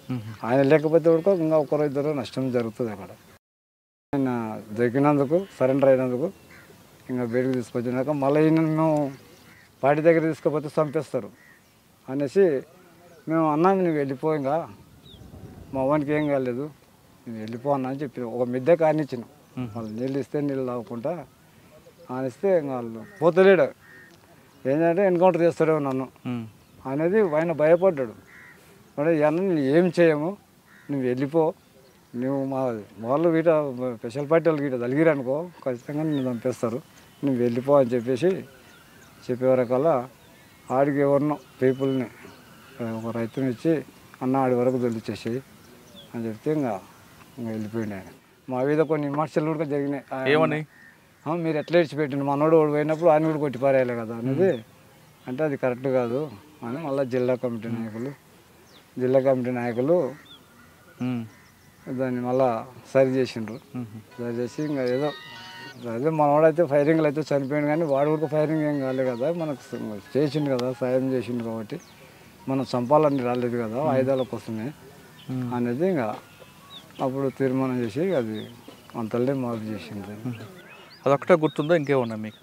ఆయన లేకపోతే కూడా ఇంకా ఒకరో ఇద్దరు నష్టం జరుగుతుంది అక్కడ. ఆయన దొరికినందుకు, సరెండర్ అయినందుకు ఇంకా బయటకు తీసుకొచ్చినాక మళ్ళీ ఈయన మేము పార్టీ దగ్గర తీసుకుపోతే చంపేస్తారు అనేసి మేము అన్నా నువ్వు వెళ్ళిపో, ఇంకా మా వానికి ఏం కాలేదు, నేను వెళ్ళిపో అన్నా అని చెప్పి ఒక మిద్దె కానిచ్చిన. వాళ్ళు నీళ్ళు ఇస్తే నీళ్ళు తాగకుండా ఆనిస్తే ఇంకా వాళ్ళు పోతలేడు. ఏంటంటే ఎన్కౌంటర్ చేస్తాడేమో నన్ను అనేది ఆయన భయపడ్డాడు. అంటే అన్న నేను ఏం చేయము, నువ్వు వెళ్ళిపో, నువ్వు మా వాళ్ళు గీట స్పెషల్ పార్టీ వాళ్ళు గీట తలిగిరనుకో ఖచ్చితంగా నేను చంపేస్తారు, నువ్వు వెళ్ళిపో అని చెప్పేసి చెప్పేవరకల్లా ఆడికి ఎవరినో పీపుల్ని ఒక రైతుని ఇచ్చి అన్న ఆడి వరకు దొరికిచ్చేసి అని చెప్తే ఇంకా వెళ్ళిపోయింది ఆయన. మా మీద కొన్ని విమర్శలు కూడా జరిగినాయి. ఏమని మీరు ఎట్లా ఇచ్చిపెట్టిండు, మనోడు పోయినప్పుడు ఆయన కూడా కొట్టి పారేయాలి కదా అనేది. అంటే అది కరెక్ట్ కాదు అని మళ్ళీ జిల్లా కమిటీ నాయకులు దాన్ని మళ్ళా సరి చేసిండ్రు. సరి చేసి ఇంకా ఏదో అదే మనవాడైతే ఫైరింగ్లు అయితే చనిపోయాడు, కానీ వాడు కూడా ఫైరింగ్ ఏం కాలేదు కదా, మనకు చేసిండు కదా, సాయం చేసిండు కాబట్టి మనం చంపాలని రాలేదు కదా, ఆయుధాల కోసమే అనేది ఇంకా అప్పుడు తీర్మానం చేసి అది అంతలే మార్పు చేసింది. అదొకటే గుర్తుందో ఇంకేమన్నా మీకు?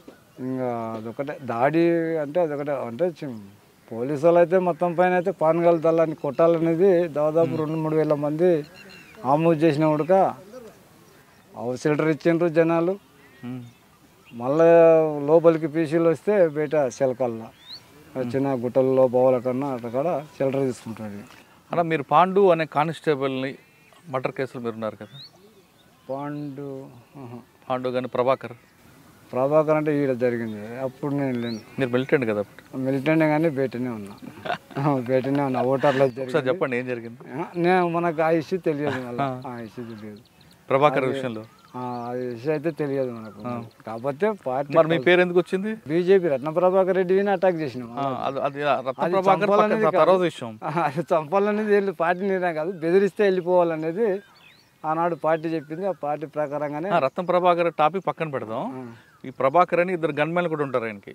ఇంకా అదొకటే దాడి అంటే అదొకటే. అంటే పోలీసు వాళ్ళు అయితే మొత్తం పైన అయితే పానగాల దళాన్ని కొట్టాలనేది దాదాపు 2-3 వేల మంది ఆమోద్ చేసిన ఉడక హౌస్ షెల్టర్ ఇచ్చిండ్రు జనాలు. మళ్ళీ లోపలికి పీసీలు వస్తే బయట శెలకల్లా చిన్న గుట్టల్లో బావుల కన్నా అక్కడ షెల్టర్ తీసుకుంటాడు. అలా మీరు పాండు అనే కానిస్టేబుల్ని మర్డర్ కేసులు మీరు ఉన్నారు కదా? పాండు కానీ ప్రభాకర్ అంటే ఈడ జరిగింది. అప్పుడు నేను లేను. మీరు మిలిటెంట్ కదా? అప్పుడు మిలిటెంట్ కానీ బయటనే ఉన్నా ఓటర్లో జరిగింది. చెప్పండి ఏం జరిగింది? నేను మనకు ఆ ఇష్యూ తెలియదు, మళ్ళీ ఆ ఇష్యూ తెలియదు. ప్రభాకర్ విషయంలో ఆ విషయం అయితే తెలియదు మనకు. కాకపోతే పార్టీ మరి మీ పేరు ఎందుకు వచ్చింది? బీజేపీ రత్న ప్రభాకర్ రెడ్డిని అటాక్ చేసినాం. అది చంపాలనేది పార్టీ నిర్ణయం కాదు, బెదిరిస్తే వెళ్ళిపోవాలనేది ఆనాడు పార్టీ చెప్పింది. ఆ పార్టీ ప్రకారంగానే రత్న ప్రభాకర్ టాపిక్ పక్కన పెడదాం. ఈ ప్రభాకర్ అని 2 గన్మెన్లు కూడా ఉంటారు ఆయనకి,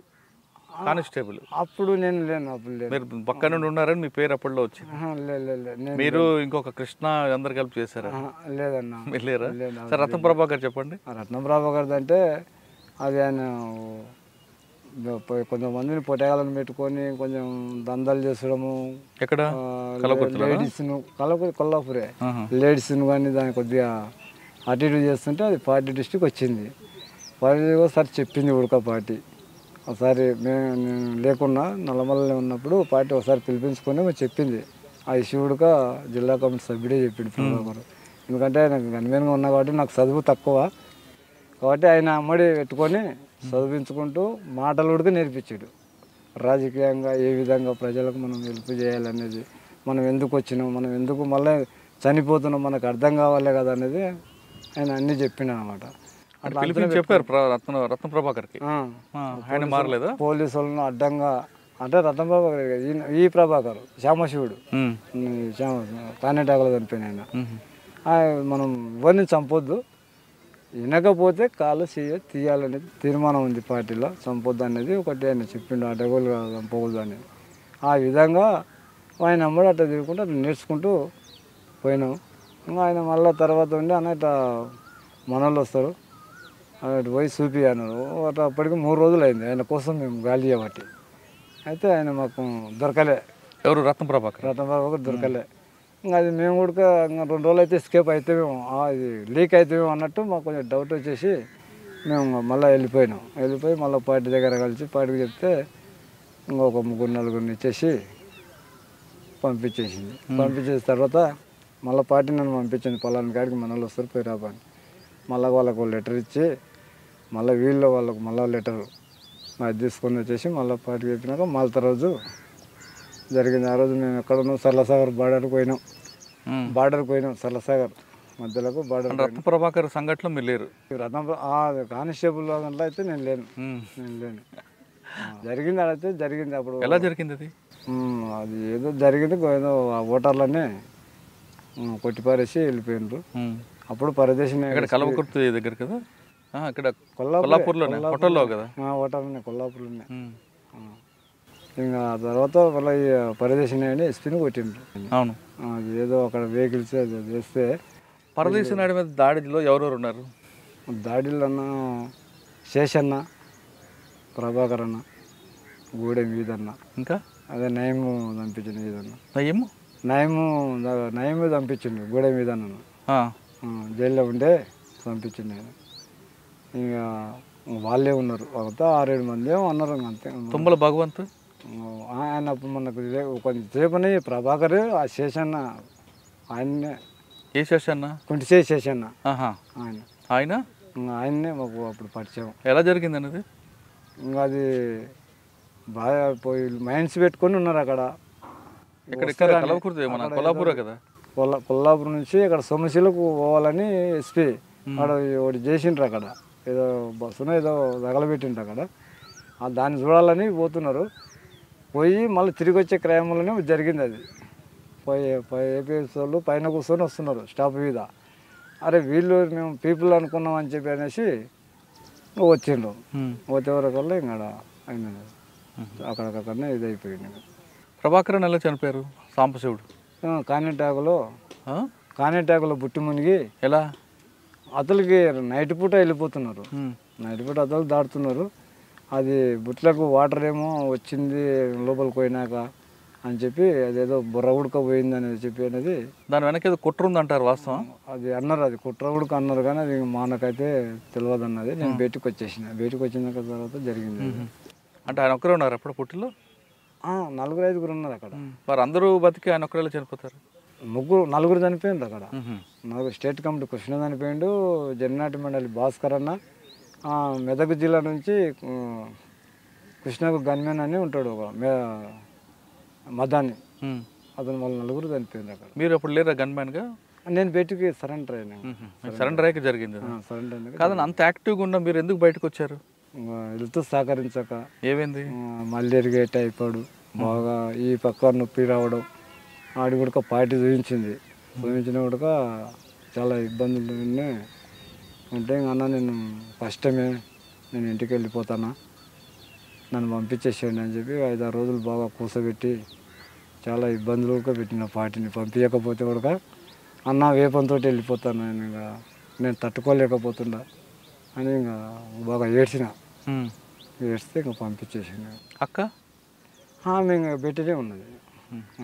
కానిస్టేబుల్. అప్పుడు నేను లేను, అప్పుడు లేదు. మీరు పక్క నుండి ఉన్నారని మీ పేరు అప్పట్లో వచ్చింది. మీరు ఇంకొక కృష్ణ అందరు కలిపి చేశారా? లేదన్నా, మీరు లేరా? సార్ రత్న ప్రభాకర్ చెప్పండి. రత్న ప్రభాకర్ అంటే అది ఆయన కొంతమందిని పొట్టగాలను పెట్టుకొని కొంచెం దందాలు చేసడము. ఎక్కడ? లేడీస్ను కొల్లాపురే లేడీస్ను కానీ దాన్ని కొద్దిగా అటు ఇటు చేస్తుంటే అది పార్టీ డిస్ట్రిక్ట్ వచ్చింది. పార్టీ ఒకసారి చెప్పింది ఉడక పార్టీ ఒకసారి నేను లేకున్నా నల్లమల్లి ఉన్నప్పుడు పార్టీ ఒకసారి పిలిపించుకొని చెప్పింది. ఆ శివుడుగా జిల్లా కమిటీ సభ్యుడే చెప్పిండు ప్రభాకర్. ఎందుకంటే నాకు గన్మెన్గా ఉన్నా కాబట్టి నాకు చదువు తక్కువ కాబట్టి ఆయన అమ్మడి పెట్టుకొని చదివించుకుంటూ మాటలు కూడా నేర్పించాడు. రాజకీయంగా ఏ విధంగా ప్రజలకు మనం హెల్ప్ చేయాలనేది, మనం ఎందుకు వచ్చినాం, మనం ఎందుకు మళ్ళీ చనిపోతున్నాం, మనకు అర్థం కావాలి కదా అనేది ఆయన అన్నీ చెప్పిండు అనమాట. చెప్పారు రత్న ప్రభాకర్కి. ఆయన మారలేదా? పోలీసు వాళ్ళను అడ్డంగా అంటే రత్న ప్రభాకర్ ఈ ప్రభాకర్ శ్యామశివుడు కానేటాకులో చనిపోయిన ఆయన. మనం ఎవరిని చంపొద్దు, వినకపోతే కాలు తీయాలనేది తీర్మానం ఉంది పార్టీలో. చంపొద్దు అనేది ఒకటి ఆయన చెప్పిండు, అడ్డగోలు చంపకూడదు అనేది. ఆ విధంగా ఆయన అమ్మడు అట్లా తిరుగుకుంటూ అట్లా నేర్చుకుంటూ పోయినాం. ఇంకా ఆయన మళ్ళీ తర్వాత ఉండి అన్నట్టు మనోళ్ళు వస్తారు అన్నట్టు పోయి చూపి అన్నారు. అప్పటికి 3 రోజులు అయింది ఆయన కోసం మేము గాలి చేయబట్టి. అయితే ఆయన మాకు దొరకలే. ఎవరు? రత్న ప్రభాకర్ దొరకలే. ఇంకా అది మేము కూడా ఇంకా 2 రోజులు అయితే ఎస్కేప్ అవుతామేమో, అది లీక్ అవుతామేమో అన్నట్టు మాకు కొంచెం డౌట్ వచ్చేసి మేము మళ్ళీ వెళ్ళిపోయి మళ్ళీ పార్టీ దగ్గర కలిసి పార్టీకి చెప్తే ఇంకొక 3-4 ఇచ్చేసి పంపించేసింది. పంపించేసిన తర్వాత మళ్ళీ పార్టీ నన్ను పంపించింది, పలానా కాడికి మన వాళ్ళు వస్తారు పోయి రాబని. మళ్ళీ వాళ్ళకు లెటర్ ఇచ్చి మళ్ళీ వాళ్ళకు మళ్ళీ లెటర్ అది తీసుకొని వచ్చేసి మళ్ళీ పార్టీకి చెప్పినాక మళ్ళీ రోజు జరిగింది. ఆ రోజు మేము ఎక్కడున్నాం సరళసాగర్ బార్డర్కి పోయినాం. సరళసాగర్ మధ్యలోకి బార్డర్. రత్న ప్రభాకర్ సంఘటనలో మీరు లేరు? కానిస్టేబుల్ దాంట్లో అయితే నేను లేను. జరిగింది అడిగితే జరిగింది. అప్పుడు ఎలా జరిగింది అది? అది ఏదో జరిగింది, ఏదో ఓటర్లనే కొట్టిపారేసి వెళ్ళిపోయినారు. అప్పుడు పరదేశి కలవకుర్తి దగ్గర కదా, ఇక్కడ కొల్లాపూర్లోనే హోటల్లో కదా, హోటల్లోనే కొల్లాపూర్లోనే. ఇంకా తర్వాత మళ్ళీ పరదేశి నాయుడు ఎస్పీని కొట్టిండ్రు. అవును, అది ఏదో అక్కడ వెహికల్స్ అది వేస్తే. పరదేశి నాయుడు మీద దాడిలో ఎవరెవరు ఉన్నారు? దాడిలో అన్న శేషన్న, ప్రభాకర్ అన్న, గూడెం వీధన్న, ఇంకా అదే నయము చంపించింది వీధన్న. నయము చంపించిండు గూడెం వీధన్న. జైల్లో ఉండే చంపించిండు ఆయన. ఇంకా వాళ్ళే ఉన్నారు, అంతా 6-7 మంది ఉన్నారు అంతే. తుమ్మల భగవంత్ ఆయన మనకు కొంచెంసేపని ప్రభాకర్ ఆ శేషన్న ఆయన్నే. ఏ శేషన్న? కుంటిసే శేషన్న ఆయన్నే మాకు అప్పుడు పరిచయం. ఎలా జరిగింది అన్నది? ఇంకా అది బాగా పోయి మైండ్స్ పెట్టుకొని ఉన్నారు అక్కడ. కొల్లాపూర్ నుంచి ఇక్కడ సొమశీలకు పోవాలని ఎస్పీ అక్కడ ఒకటి చేసిండ్రు. అక్కడ ఏదో బస్సును ఏదో తగలబెట్టిండ్రు అక్కడ. దాన్ని చూడాలని పోతున్నారు. పోయి మళ్ళీ తిరిగి వచ్చే క్రమంలోనే జరిగింది అది. ఏపీఎస్ వాళ్ళు పైన కూర్చొని వస్తున్నారు స్టాప్ మీద. అరే వీళ్ళు మేము పీపుల్ అనుకున్నాం అని చెప్పి అనేసి వచ్చిండ్రు. వచ్చే వరకల్లా ఇంకా ఆయన అక్కడికక్కడనే ఇది అయిపోయింది. ప్రభాకర్ ఎలా చనిపోయారు? సాంబశివుడు కానేటాకులో బుట్టి మునిగి. ఎలా? అతలకి నైట్ పూట వెళ్ళిపోతున్నారు, నైట్ పూట అతలు దాటుతున్నారు. అది బుట్లకు వాటర్ ఏమో వచ్చింది లోపలికి పోయినాక అని చెప్పి అదేదో బుర్ర ఉడకపోయింది అనేది చెప్పి అనేది. దాని వెనక ఏదో కుట్ర ఉందంటారు, వాస్తవం? అది అన్నారు, అది కుట్ర ఉడక అన్నారు కానీ అది మానకైతే తెలియదు అన్నది. నేను బయటకు వచ్చిన తర్వాత జరిగింది. అంటే ఆయన ఒక్కరే ఉన్నారు అప్పుడు పుట్టిలో? 4-5 ఉన్నారు అక్కడ. వారు అందరూ బతికి ఆయన ఒక్కరే చనిపోతారు? 4 చనిపోయింది అక్కడ. 4 స్టేట్ కమిటీ కృష్ణ చనిపోయిండు, జగన్నాటి మండలి భాస్కర్ అన్న, మెదక్ జిల్లా నుంచి కృష్ణకు గన్మెన్ అని ఉంటాడు ఒక మదాని, అతను వాళ్ళు 4 చనిపోయింది అక్కడ. మీరు అప్పుడు లేరా గన్మెన్గా? నేను బయటికి సరెండర్ అయినా. సరెండర్ అయ్యాక జరిగింది. సరెండర్ కాదని అంత యాక్టివ్గా ఉన్నా మీరు ఎందుకు బయటకు వచ్చారు? వెళ్తూ సహకరించక. ఏమైంది? మలేరియా టైఫాయిడ్ బాగా, ఈ పక్క నొప్పి రావడం. ఆడి కూడా పార్టీ చూపించిన కూడా చాలా ఇబ్బందులు ఉంటే అన్న నేను ఫస్ట్ టైమే నేను ఇంటికి వెళ్ళిపోతానా, నన్ను పంపించేసేయండి అని చెప్పి 5-6 రోజులు బాగా కూర్చోబెట్టి చాలా ఇబ్బందులు కూడా పెట్టిన పార్టీని. పంపించకపోతే కూడా అన్న వేపంతో వెళ్ళిపోతాను నేను తట్టుకోలేకపోతున్నా అని ఇంకా బాగా ఏడ్స్తే ఇంకా పంపించేసాను. అక్క ఆమె ఇంకా బెట్టనే ఉన్నది,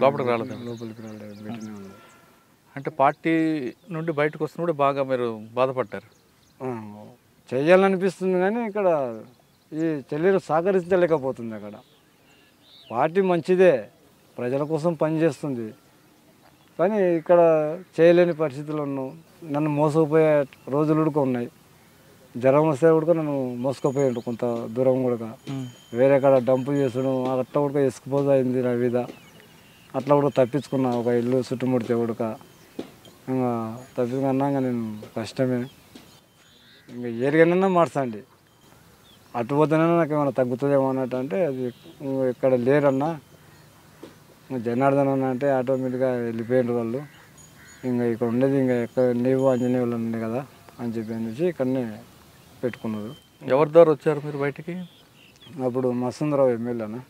లోపలికి రాలేదు. బెట్టనే ఉన్నది. అంటే పార్టీ నుండి బయటకు వస్తున్నప్పుడు బాగా మీరు బాధపడ్డారు? చేయాలనిపిస్తుంది కానీ ఇక్కడ ఈ చెల్లెలు సహకరించలేకపోతుంది అక్కడ. పార్టీ మంచిదే, ప్రజల కోసం పనిచేస్తుంది, కానీ ఇక్కడ చేయలేని పరిస్థితులు ఉన్నాం. నన్ను మోసపోయే రోజులు కూడా ఉన్నాయి. జ్వరం వస్తే కూడా నన్ను మోసుకుపోయాడు కొంత దూరం కూడా, వేరే కాడ డంపు చేసుడు అట్లా కూడా ఎసుకుపోతా అయింది నా మీద. అట్లా కూడా తప్పించుకున్నా, ఒక ఇల్లు చుట్టుముడితే ఉడక ఇంకా తప్పించుకున్నా. ఇంకా నేను కష్టమే, ఇంకా ఏరిగానన్నా మార్చండి, అటు పోతేనే నాకు ఏమైనా తగ్గుతుందేమో అన్నట్టు. అంటే అది ఇక్కడ లేరన్నా, జనార్దన్ అన్న అంటే ఆటోమేటిక్గా వెళ్ళిపోయిన వాళ్ళు. ఇంకా ఇక్కడ ఉండేది ఇంకా ఎక్కడ నీవు ఆంజనేయ వాళ్ళు ఉండే కదా అని చెప్పి అనేసి ఇక్కడనే పెట్టుకున్నారు. ఎవరి ద్వారా వచ్చారు మీరు బయటికి? అప్పుడు మసందరావు ఎమ్మెల్యేనా,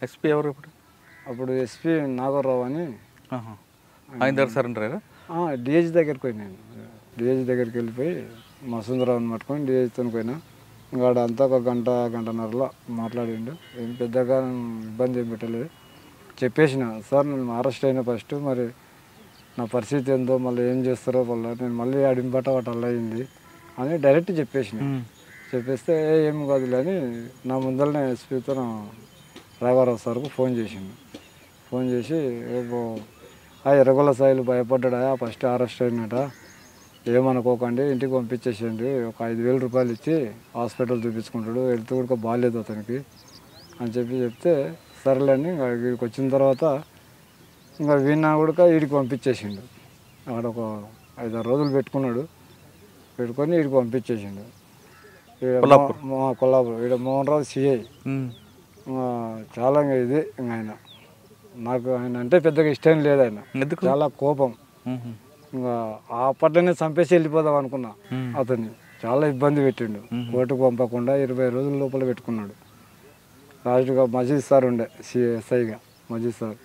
ఎస్పీ ఎవరు ఇప్పుడు? అప్పుడు ఎస్పీ నాగర్రావు అని. ఆయన దగ్గర సరెండర్ అయ్యారా? డిహెచ్ దగ్గరికి పోయి, నేను డిహెచ్ దగ్గరికి వెళ్ళిపోయి మసందరావుని పట్టుకొని డిహెచ్తో పోయినా. ఇంకా అంతా ఒక గంటన్నరలో మాట్లాడిండు. ఏం పెద్దగా ఇబ్బంది ఏం పెట్టలేదు. చెప్పేసిన, సార్ నేను అరెస్ట్ అయినా ఫస్ట్, మరి నా పరిస్థితి ఏందో, మళ్ళీ ఏం చేస్తారో వల్ల నేను మళ్ళీ అడింపట వాటి అలా అయింది అని డైరెక్ట్ చెప్పేసిన. చెప్పేస్తే ఏం కాదులే అని నా ముందరనే ఎస్పీతో రాఘవరావు సార్కు ఫోన్ చేసిండు. ఫోన్ చేసి ఆ ఎర్రగొల్ల సాయిలు భయపడ్డా, ఫస్ట్ అరెస్ట్ అయినట, ఏమనుకోకండి, ఇంటికి పంపించేసేయండి, ఒక 5,000 రూపాయలు ఇచ్చి హాస్పిటల్ చూపించుకుంటాడు, హెల్త్ కూడా బాగాలేదు అతనికి అని చెప్తే సరేలే అని ఇంకా వీడికి వచ్చిన తర్వాత ఇంకా వీణ కూడా వీడికి పంపించేసిండు. అక్కడ ఒక 5-6 రోజులు పెట్టుకున్నాడు, పెట్టుకొని వీడికి పంపించేసిండు. కొల్లాపూర్ ఇక్కడ మోహన్ రావు సిఐ. చాలా ఇంకా ఇది ఇంకా ఆయన, నాకు ఆయన అంటే పెద్దగా ఇష్టం లేదు, ఆయన చాలా కోపం. ఇంకా అప్పట్లోనే చంపేసి వెళ్ళిపోదాం అనుకున్నా. అతన్ని చాలా ఇబ్బంది పెట్టిండు, కోర్టుకు పంపకుండా 20 రోజుల లోపల పెట్టుకున్నాడు. లాస్ట్గా మజీద్ సార్ ఉండే ఎస్ఐగా, మజీద్ సార్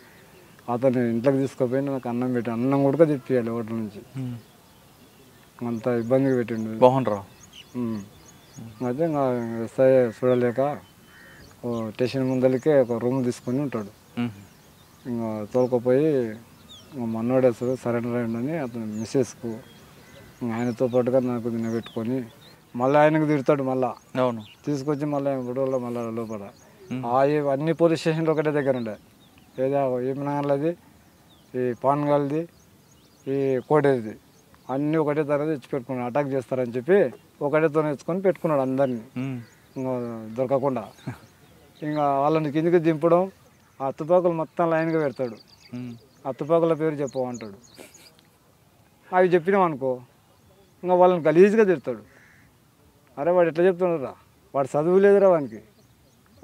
అతను ఇంట్లోకి తీసుకుపోయి నాకు అన్నం పెట్టి, అన్నం కూడా తెప్పియాలి హోటల్ నుంచి, అంత ఇబ్బందిగా పెట్టిండు మోహన్ రావు. అయితే ఇంకా ఎస్ఐ చూడలేక స్టేషన్ ముందరికే ఒక రూమ్ తీసుకొని ఉంటాడు. ఇంకా తోలుకపోయి మన్నోడేస్తాడు, సరెండర్ అయ్యిందని అతను మిస్సెస్కు ఆయనతో పాటుగా నాకు తినబెట్టుకొని మళ్ళీ ఆయనకు తిడతాడు. మళ్ళీ అవును తీసుకొచ్చి మళ్ళీ గొడవలో మళ్ళీ లోపల అన్ని పోలీస్ స్టేషన్లు ఒకటే దగ్గర ఉండే, ఏదో ఏమినాలది, ఈ పాన్గాల్ది, ఈ కోటేది, అన్నీ ఒకటే తరగతి తెచ్చి పెట్టుకున్నాడు. అటాక్ చేస్తారని చెప్పి ఒకటేతో తెచ్చుకొని పెట్టుకున్నాడు అందరినీ, ఇంకా దొరకకుండా. ఇంకా వాళ్ళని కిందికి దింపడం, ఆ తుపాకులు మొత్తం లైన్గా పెడతాడు, ఆ తుపాకుల పేరు చెప్పమంటాడు. అవి చెప్పినాం అనుకో ఇంకా వాళ్ళని గలీజ్గా తిడతాడు. అరే వాడు ఎట్లా చెప్తున్నాడు రా, వాడు చదువు లేదురా,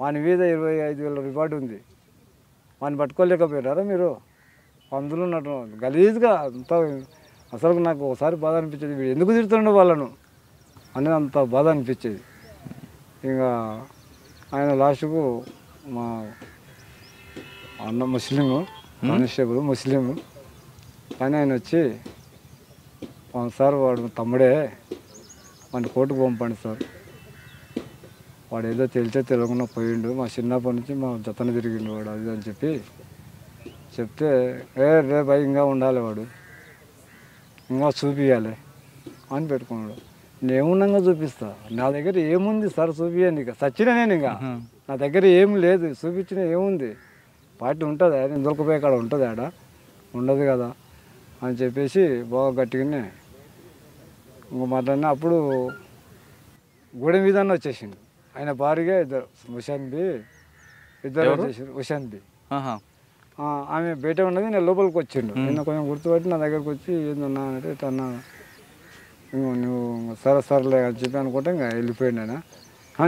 వాని మీద 25,000 రివార్డు ఉంది, వాడిని పట్టుకోలేకపోయారా మీరు, అందులో ఉన్నట్టు గలీజ్గా అంత. అసలు నాకు ఒకసారి బాధ అనిపించేది, వీడు ఎందుకు తిడుతున్నాడు వాళ్ళను అనేది అంత బాధ అనిపించేది. ఇంకా ఆయన లాస్ట్కు మా అన్న ముస్లిము, కానిస్టేబుల్ ముస్లిము, కానీ ఆయన వచ్చి సార్ వాడు తమ్ముడే, వాడిని కోర్టుకు పంపండి సార్, వాడు ఏదో తెలిసే తెలియకుండా పోయిండు, మా చిన్నప్పటి నుంచి మా జతన తిరిగిండు వాడు, అది అని చెప్తే రే భయ్ ఇంకా ఉండాలి వాడు, ఇంకా చూపించాలి అని పెట్టుకున్నాడు. నేనున్నాగా చూపిస్తా, నా దగ్గర ఏముంది సార్ చూపించండి, ఇక సచ్చిన నేను, ఇంకా నా దగ్గర ఏం లేదు, చూపించిన ఏముంది, పార్టీ ఉంటుందా, నేను దొరికిపోయే కాడ ఉంటుంది, ఆడ ఉండదు కదా అని చెప్పేసి బాగా గట్టిగానే ఇంకా మాట్లాడినా. అప్పుడు గూడెం విధానం వచ్చేసిండు, ఆయన భారీగా ఇద్దరు ముషాన్బి ఇద్దరు వచ్చేసిండు. ఉషాన్బి ఆమె బయట ఉన్నది, నేను లోపలికి వచ్చిండు. నిన్న కొంచెం గుర్తుపట్టి నా దగ్గరకు వచ్చి ఏందన్నా అంటే ఇట్లా అన్నా. నువ్వు సరేలే అని చెప్పి అనుకుంటే ఇంకా వెళ్ళిపోయిండు ఆయన.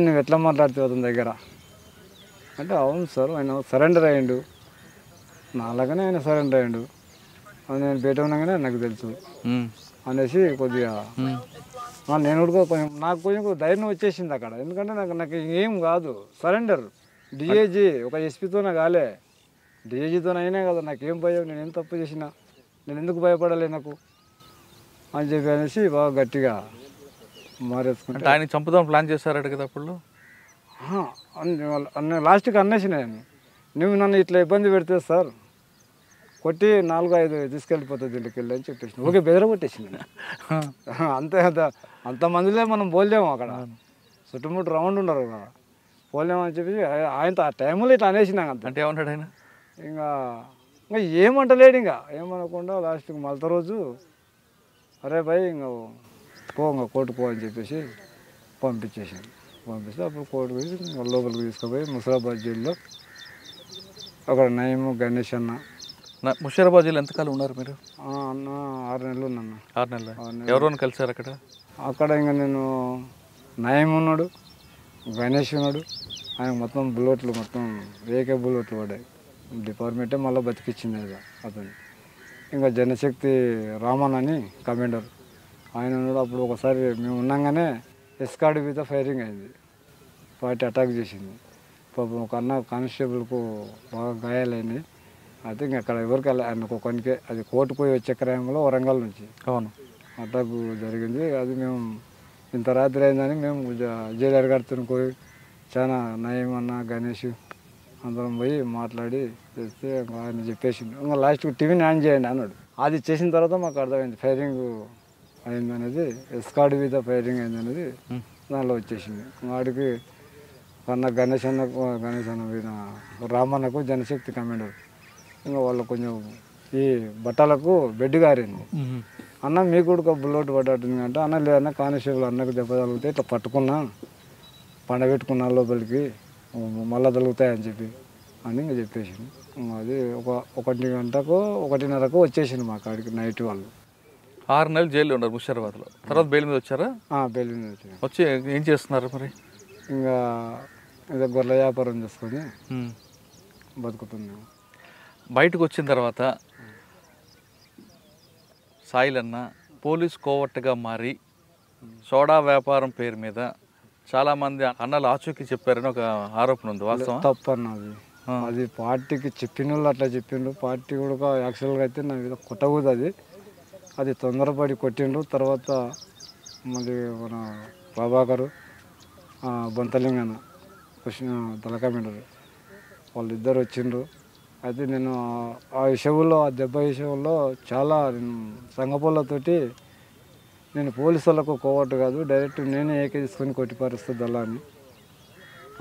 నువ్వు ఎట్లా మాట్లాడుతావు అతని దగ్గర అంటే, అవును సార్ ఆయన సరెండర్ అయ్యిండు, నాలాగానే ఆయన సరెండర్ అయ్యిండు, నేను బయట ఉన్నాగానే నాకు తెలుసు అనేసి కొద్దిగా నేను కూడా కొంచెం నాకు కొంచెం ధైర్యం వచ్చేసింది అక్కడ. ఎందుకంటే నాకు ఏం కాదు, సరెండర్ డిఏజీ ఒక ఎస్పీతోనే కాలే, డిఏజీతోనైనా కదా, నాకేం భయం, నేను ఏం తప్పు చేసినా, నేను ఎందుకు భయపడాలి నాకు అని చెప్పి అనేసి బాగా గట్టిగా మారేసుకుంటే. ఆయన చంపుదాం ప్లాన్ చేశారట కదా అప్పుడు. లాస్ట్కి అన్నేసిన నేను, నువ్వు నన్ను ఇట్లా ఇబ్బంది పెడితే సార్ కొట్టి 4-5 తీసుకెళ్ళిపోతుంది ఇంటికి వెళ్ళి అని చెప్పేసి ఓకే బెదర కొట్టేసింది. అంతే అంతమందిలో మనం పోలేము అక్కడ, చుట్టుముట్టు రౌండ్ ఉండరు కదా, పోలేమని చెప్పి ఆయనతో ఆ టైంలో ఇట్లా అనేసినాక అంతే. అంటే ఏమన్నాడు ఆయన? ఇంకా ఇంకా ఏమంటలేడు, ఇంకా ఏమనకుండా లాస్ట్కి మళ్ళీ రోజు అరే భయ్ ఇంకా ఇంకా కోర్టు పో అని చెప్పేసి పంపించేసాను. పంపిస్తే అప్పుడు కోర్టు పోయి ఇంకా లోపలికి తీసుకుపోయి ముసాబాద్ జైల్లో అక్కడ నయము గణేష్ అన్న ముషీరాబాద్ జిల్లా ఎంతకాలం ఉన్నారు మీరు? అన్న 6 నెలలు ఉన్నాను. 6 నెలలు. ఎవరైనా కలిసారు అక్కడ? అక్కడ ఇంకా నేను నయం ఉన్నాడు, గణేష్ ఉన్నాడు, ఆయన మొత్తం బుల్లెట్లు మొత్తం ఏకే బుల్లెట్లు పడ్డాయి. డిపార్ట్మెంటే మళ్ళీ బతికిచ్చింది అది అతను. ఇంకా జనశక్తి రామన్ అని కమాండర్ ఆయన ఉన్నాడు. అప్పుడు ఒకసారి మేము ఉన్నాగానే ఎస్కార్డ్ మీద ఫైరింగ్ అయింది, పార్టీ అటాక్ చేసింది. పాపం ఒక అన్న కానిస్టేబుల్కు బాగా గాయాలైనాయి. అయితే ఇంక అక్కడ ఎవరికి ఆయనకు ఒకనికే, అది కోర్టు పోయి వచ్చే క్రమంలో వరంగల్ నుంచి అవును అటాక్ జరిగింది. అది మేము ఇంత రాత్రి అయిందని మేము జైలర్ గారితో పోయి చాలా నయం అన్న గణేష్ అందరం పోయి మాట్లాడి చేస్తే ఆయన చెప్పేసిండు ఇంకా లాస్ట్కి టీవీని ఆన్ చేయండి అన్నాడు. అది చేసిన తర్వాత మాకు అర్థమైంది ఫైరింగ్ అయింది అనేది, ఎస్కార్డ్ మీద ఫైరింగ్ అయింది అనేది దానిలో వచ్చేసింది. వాడికి అన్న గణేష్ అన్న మీద రామన్నకు జనశక్తి కమాండర్ ఇంకా వాళ్ళు కొంచెం ఈ బట్టలకు బెడ్ గారింది. అన్న మీకు కూడా బుల్లెట్ పడ్డట్టుంది అంటే, అన్న లేదన్న కానిస్టేబుల్ అన్నకు దెబ్బ తగిలితే ఇట్లా పట్టుకున్నా పండబెట్టుకున్నా లోపలికి మళ్ళీ తగులుతాయని చెప్పి అని ఇంకా చెప్పేసింది. అది 1 గంటకు 1:30కు వచ్చేసింది మా కాడికి నైట్ వాళ్ళు. 6 నెలలు జైల్లో ఉన్నారు ముషీరాబాద్లో. తర్వాత బెయిల్ మీద వచ్చారా? బెయిల్ మీద వచ్చాను. వచ్చి ఏం చేస్తున్నారు మరి? ఇంకా ఏదో గొర్రెల వ్యాపారం చేసుకొని బతుకుతున్నాము. బయటకు వచ్చిన తర్వాత సాయిలన్న పోలీస్ కోవట్టుగా మారి సోడా వ్యాపారం పేరు మీద చాలామంది అన్నలు ఆచూకీ చెప్పారని ఒక ఆరోపణ ఉంది, వాస్తవం? తప్పన్నది అది పార్టీకి చెప్పిన వాళ్ళు అట్లా చెప్పిండ్రు. పార్టీ కూడా యాక్చువల్గా అయితే నా మీద కొట్టకూడదు, అది తొందరపడి కొట్టిండ్రు. తర్వాత మళ్ళీ మన ప్రభాకరు బొంతలింగన్న తలకమిండరు వాళ్ళిద్దరు వచ్చిండ్రు. అయితే నేను ఆ విషయంలో ఆ దెబ్బ విషయంలో చాలా సంగపోళ్ళతోటి నేను పోలీసు వాళ్ళకు కోవట్టు కాదు, డైరెక్ట్ నేనే ఏకే తీసుకొని కొట్టిపారుస్తా దళాన్ని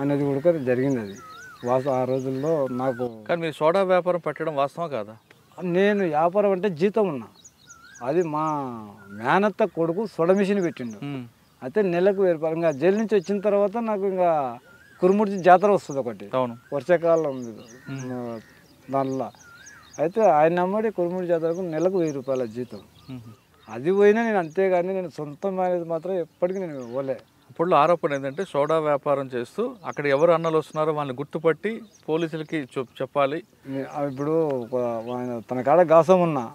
అనేది కూడా జరిగింది. అది ఆ రోజుల్లో నాకు. కానీ మీరు సోడా వ్యాపారం పెట్టడం వాస్తవం కాదా? నేను వ్యాపారం అంటే జీతం ఉన్నా, అది మా మేనత్త కొడుకు సోడా మిషన్ పెట్టిండు. అయితే నెలకు 1000 రూపాయలు. ఇంకా జైలు నుంచి వచ్చిన తర్వాత నాకు ఇంకా కురుముర్చి జాతర వస్తుంది ఒకటి, అవును వర్షాకాలం దానిలో. అయితే ఆయన నమ్మడి కురుముడి జాతరకు నెలకు 1000 రూపాయల జీతం. అది పోయినా నేను అంతేగాని నేను సొంతం అనేది మాత్రం ఎప్పటికీ నేను ఇవ్వలే. అప్పుడు ఆరోపణ ఏంటంటే సోడా వ్యాపారం చేస్తూ అక్కడ ఎవరు అన్నలు వస్తున్నారో వాళ్ళని గుర్తుపట్టి పోలీసులకి చెప్పాలి. ఇప్పుడు ఆయన తన కాడ గాసం ఉన్నా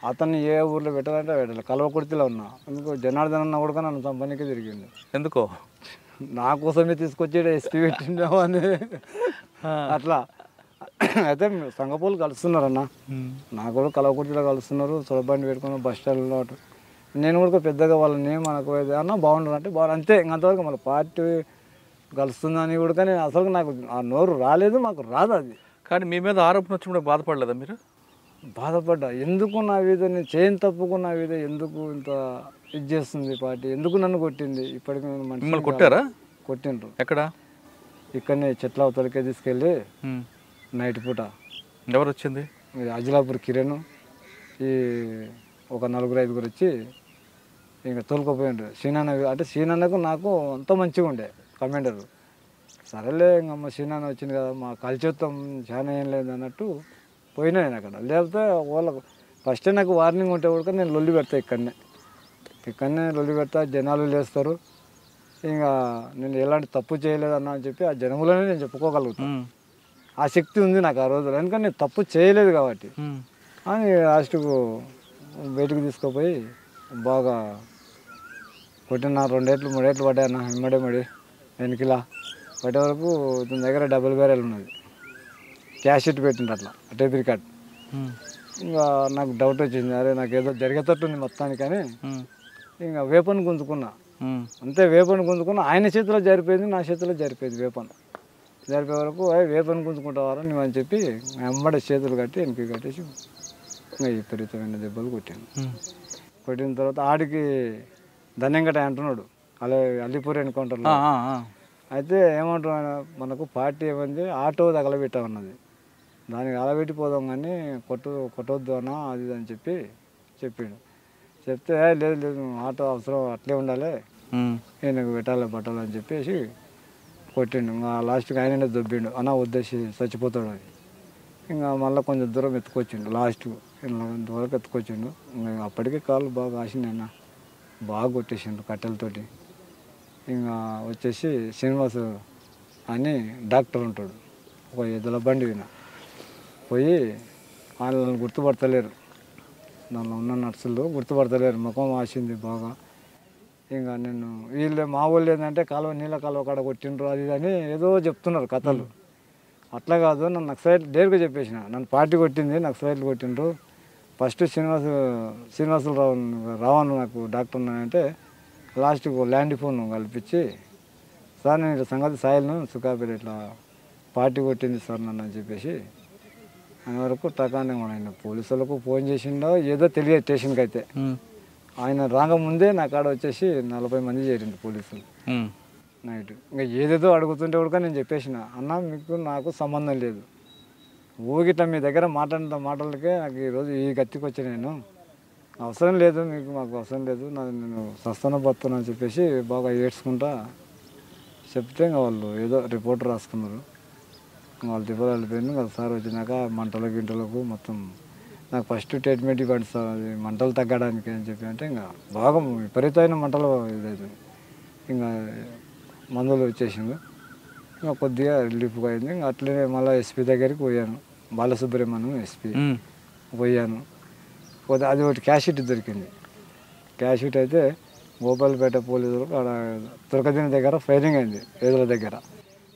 అతన్ని ఏ ఊర్లో పెట్టాలంటే పెట్టాలి. కల్వకుర్తిలో ఉన్నా అందుకు జనార్దన్ అన్న కూడా నన్ను చంపనీకే తిరిగింది. ఎందుకో నా కోసమే తీసుకొచ్చి ఎస్పీ పెట్టిండావు అని అట్లా. అయితే సంగపోలు కలుస్తున్నారన్న, నాకు కూడా కలవకుర్తిలో కలుస్తున్నారు, సొలబండి పెట్టుకుని బస్ స్టాండ్లో. నేను కూడా పెద్దగా వాళ్ళని ఏమనకు అన్న బాగుండదు అంటే బాగుంది అంతే. ఇంకంతవరకు మళ్ళీ పార్టీ కలుస్తుందని కూడా కానీ అసలు నాకు ఆ నోరు రాలేదు, మాకు రాదు అది. కానీ మీ మీద ఆరోపణ వచ్చినప్పుడు బాధపడలేదా మీరు? బాధపడ్డా. ఎందుకు నా మీద నేను చేయని తప్పుకు నా మీద ఎందుకు ఇంత ఇది చేస్తుంది పార్టీ, ఎందుకు నన్ను కొట్టింది? ఇప్పటికి మిమ్మల్ని కొట్టారా? కొట్టిండ్రు. ఎక్కడ? ఇక్కడనే చెట్ల అవతలకే తీసుకెళ్ళి నైట్ పూట. ఎవరు వచ్చింది? అజిలాపూర్ కిరణ్ ఈ ఒక 4-5 వచ్చి ఇంకా తోలుకపోయిండ్రు. సీనాన్న అంటే సీనాన్నకు నాకు అంత మంచిగా ఉండే కమాండరు. సరేలే ఇంకమ్మ సీనాన్న వచ్చింది కదా మా కలిచేత్తం చాలా ఏం లేదు అన్నట్టు పోయినా నేను అక్కడ. లేకపోతే వాళ్ళకు ఫస్టే నాకు వార్నింగ్ ఉంటే కూడా నేను లొల్లి పెడతా, ఇక్కడనే లొల్లి పెడతా, జనాలు లేస్తారు. ఇంకా నేను ఎలాంటి తప్పు చేయలేదన్నా అని చెప్పి ఆ జనములోనే నేను చెప్పుకోగలుగుతాను. ఆ శక్తి ఉంది నాకు ఆ రోజులో, ఎందుకంటే నేను తప్పు చేయలేదు కాబట్టి అని. లాస్ట్కు బయటకు తీసుకుపోయి బాగా కొట్టిన 2 ఏట్లు 3 ఏట్లు పడ్డాయన్న ఇమ్మడి వెనకిలా పట్టే వరకు తన దగ్గర 70 బ్యారెల్ ఉన్నది, క్యాష్ షీట్ పెట్టింది అట్లా టేప్ రికార్డ్. ఇంకా నాకు డౌట్ వచ్చింది, అరే నాకు ఏదో జరిగేటట్టుంది మొత్తానికి అని. ఇంకా వేపన్ గుంజుకున్నా అంతే. వేపన్ గుంజుకున్నా, ఆయన చేతిలో జరిపోయింది, నా చేతిలో జరిపోయింది. వేపన్ జరిపే వరకు వేపన్ గుంజుకుంటావారా నువ్వు అని చెప్పి అమ్మడి చేతులు కట్టి వెనక్కి కట్టేసి ఇంకా విపరీతమైన దెబ్బలు కొట్టాను. కొట్టిన తర్వాత ఆడికి ధన్యంగట అంటున్నాడు, అలా అల్లిపూర్ ఎన్కౌంటర్లో. అయితే ఏమంటున్నా మనకు పార్టీ ఏమైంది ఆటో తగలబెట్టామన్నది. దానికి తగలబెట్టిపోదాం కానీ కొట్టవద్దు అన్న అది ఇది" అని చెప్పిండు. చెప్తే లేదు లేదు ఆటో అవసరం అట్లే ఉండాలి, ఈయనకు పెట్టాలి బట్టలు అని చెప్పేసి కొట్టిండు. ఇంకా లాస్ట్కి ఆయననే దొబ్బిండు, అన్న వద్దేసి చచ్చిపోతాడు అని. ఇంకా మళ్ళీ కొంచెం దూరం ఎత్తుకొచ్చిండు, లాస్ట్ ఇంతవరకు ఎత్తుకొచ్చిండు. ఇంకా అప్పటికే కాళ్ళు బాగా కాసిండు అన్న, బాగా కొట్టేసిండు కట్టెలతోటి. ఇంకా వచ్చేసి శ్రీనివాస్ అని డాక్టర్ ఉంటాడు, ఒక ఎద్దుల బండి విన పోయి వాళ్ళని గుర్తుపడతలేరు, దానిలో ఉన్న నర్సులు గుర్తుపడతలేరు, ముఖం వాసింది బాగా. ఇంకా నేను వీళ్ళు మా వాళ్ళు ఏంటంటే నీళ్ళ కాలువ కాడ కొట్టిండ్రు అది అని ఏదో చెప్తున్నారు కథలు. అట్లా కాదు, నన్ను నక్సలైట్ డేర్గా చెప్పేసిన, నన్ను పార్టీ కొట్టింది నక్సలైట్లు కొట్టిండ్రు. ఫస్ట్ శ్రీనివాసులు రావను నాకు డాక్టర్ ఉన్నాయంటే లాస్ట్కి ల్యాండ్ ఫోన్ కల్పించి, సార్ నేను ఇట్లా సంగతి సాయిల్ను సుఖాపేట ఇట్లా పార్టీ కొట్టింది సార్ నన్ను అని చెప్పేసి ఆయన వరకు టకానే ఆయన పోలీసు వాళ్ళకు ఫోన్ చేసిండో ఏదో తెలియదు స్టేషన్కి. అయితే ఆయన రాకముందే నా కాడ వచ్చేసి 40 మంది చేరిండు పోలీసులు నైట్. ఇంకా ఏదేదో అడుగుతుంటే కూడా నేను చెప్పేసిన, అన్న మీకు నాకు సంబంధం లేదు, ఊగిట్లా మీ దగ్గర మాట్లాడిన మాటలకే నాకు ఈరోజు ఈ గతికి వచ్చి నేను అవసరం లేదు, మీకు మాకు అవసరం లేదు, నేను సస్తాన బతున్నా అని చెప్పేసి బాగా ఏడ్చుకుంటా చెప్తే ఇంకా వాళ్ళు ఏదో రిపోర్ట్ రాసుకున్నారు. వాళ్ళు తిప్పలు వెళ్ళిపోయింది. ఇంకా సార్ వచ్చినాక గింటలకు మొత్తం నాకు ఫస్ట్ ట్రీట్మెంట్ ఇవ్వండి సార్, అది మంటలు తగ్గడానికి అని చెప్పి అంటే ఇంకా బాగా విపరీతమైన మంటలు ఇదైతుంది. ఇంకా మందులు వచ్చేసింది, ఇంకా కొద్దిగా రిలీఫ్గా అయింది. ఇంకా అట్లనే మళ్ళీ ఎస్పీ దగ్గరికి పోయాను, బాలసుబ్రహ్మణ్యం ఎస్పీ పోయాను. అది ఒకటి క్యాష్ షీట్ దొరికింది. క్యాష్ షీట్ అయితే గోపాలపేట పోలీసులకు అక్కడ తురకదిన దగ్గర ఫైరింగ్ అయింది, ఏదుల దగ్గర.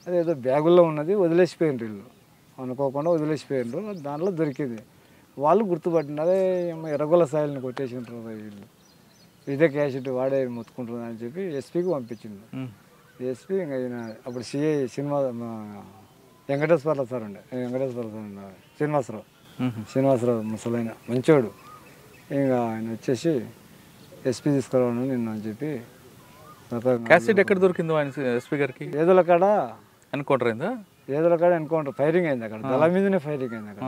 అది ఏదో బ్యాగుల్లో ఉన్నది, వదిలేసిపోయిండ్రు వీళ్ళు, అనుకోకుండా వదిలేసిపోయిండ్రు. దాంట్లో దొరికింది. వాళ్ళు గుర్తుపట్టిండు, అదే ఎర్రగొల్ల సాయిల్ని కొట్టేసిండ్రు వీళ్ళు, ఇదే క్యాష్ షీట్ వాడే మొత్తుకుంటున్నారు అని చెప్పి ఎస్పీకి పంపించిండు. ఎస్పీ ఇంకా ఈయన అప్పుడు సిఐ వెంకటేశ్వరరావు సార్ ఉండే, శ్రీనివాసరావు ముసలైన మంచోడు. ఇంకా ఆయన వచ్చేసి ఎస్పీ తీసుకురావను నిన్న అని చెప్పి. క్యాసెట్ ఎక్కడ దొరికిందో ఆయన ఎస్పీ గారికి? ఏదుల కాడ ఎన్కౌంటర్ అయిందా? ఏదుల కాడ ఎన్కౌంటర్ ఫైరింగ్ అయింది, అక్కడ దళ మీదనే ఫైరింగ్ అయింది అక్కడ.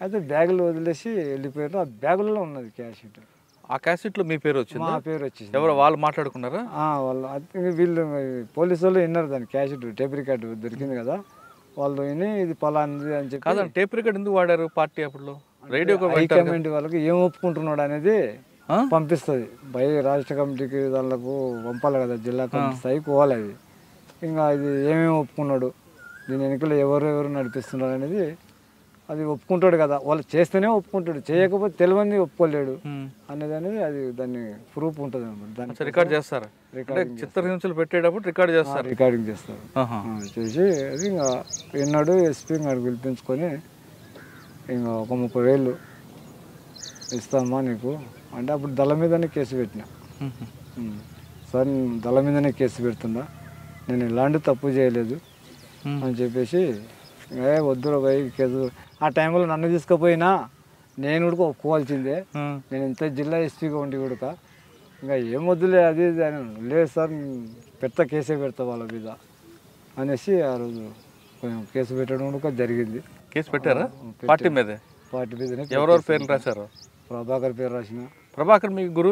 అయితే బ్యాగులు వదిలేసి వెళ్ళిపోయారు, ఆ బ్యాగులలో ఉన్నది క్యాష్ షీట్. ఆ క్యాసెట్లో మీ పేరు వచ్చింది? మా పేరు వచ్చింది. ఎవరు వాళ్ళు మాట్లాడుకున్నారా? వాళ్ళు వీళ్ళు పోలీసు వాళ్ళు విన్నారు దాన్ని, క్యాష్ షీట్ టేప్ రికార్డు దొరికింది కదా, వాళ్ళు విని ఇది పలాంది అని చెప్పి. కాదండి, టేప్ రికార్డ్ ఎందుకు వాడారు పార్టీ అప్పుడు? రేడియో హైకమాండ్ వాళ్ళకి ఏం ఒప్పుకుంటున్నాడు అనేది పంపిస్తుంది, రాష్ట్ర కమిటీకి దానికి పంపాలి కదా, జిల్లా కమిటీ స్థాయికి పోవాలి. అది ఇంకా ఇది ఏమేమి ఒప్పుకున్నాడు, దీని వెనుకలు ఎవరెవరు నడిపిస్తున్నారు అనేది అది ఒప్పుకుంటాడు కదా, వాళ్ళు చేస్తేనే ఒప్పుకుంటాడు, చేయకపోతే తెలియని ఒప్పుకోలేడు అనేది అది దాన్ని ప్రూఫ్ ఉంటుంది అనమాట. దాన్ని రికార్డ్ చేస్తారు, చిత్రహింసలు పెట్టేటప్పుడు రికార్డింగ్ చేస్తారు. చేసి అది ఇంకా విన్నాడు ఎస్పీ, ఇంకా పిలిపించుకొని ఇంకా ఒక 30,000 ఇస్తామా నీకు అంటే, అప్పుడు దళ మీదనే కేసు పెట్టిన. సార్ దళ మీదనే కేసు పెడుతుందా, నేను ఎలాంటి తప్పు చేయలేదు అని చెప్పేసి, వద్దురా భయ్ కేసు. ఆ టైంలో నన్ను తీసుకుపోయినా నేను కూడా ఒప్పుకోవాల్సిందే, నేను ఇంత జిల్లా ఎస్పీగా ఉండి కూడా ఇంకా ఏం వద్దులే అది ఇది అని. లేదు సార్ కేసే పెడతా వాళ్ళ మీద అనేసి ఆ రోజు కొంచెం కేసు పెట్టడం కూడా జరిగింది. కేసు పెట్టారా? పార్టీ మీదే? పార్టీ మీదనే. ఎవరెవరు పేర్లు రాశారు? ప్రభాకర్ పేరు రాసిన. ప్రభాకర్ మీ గురువు?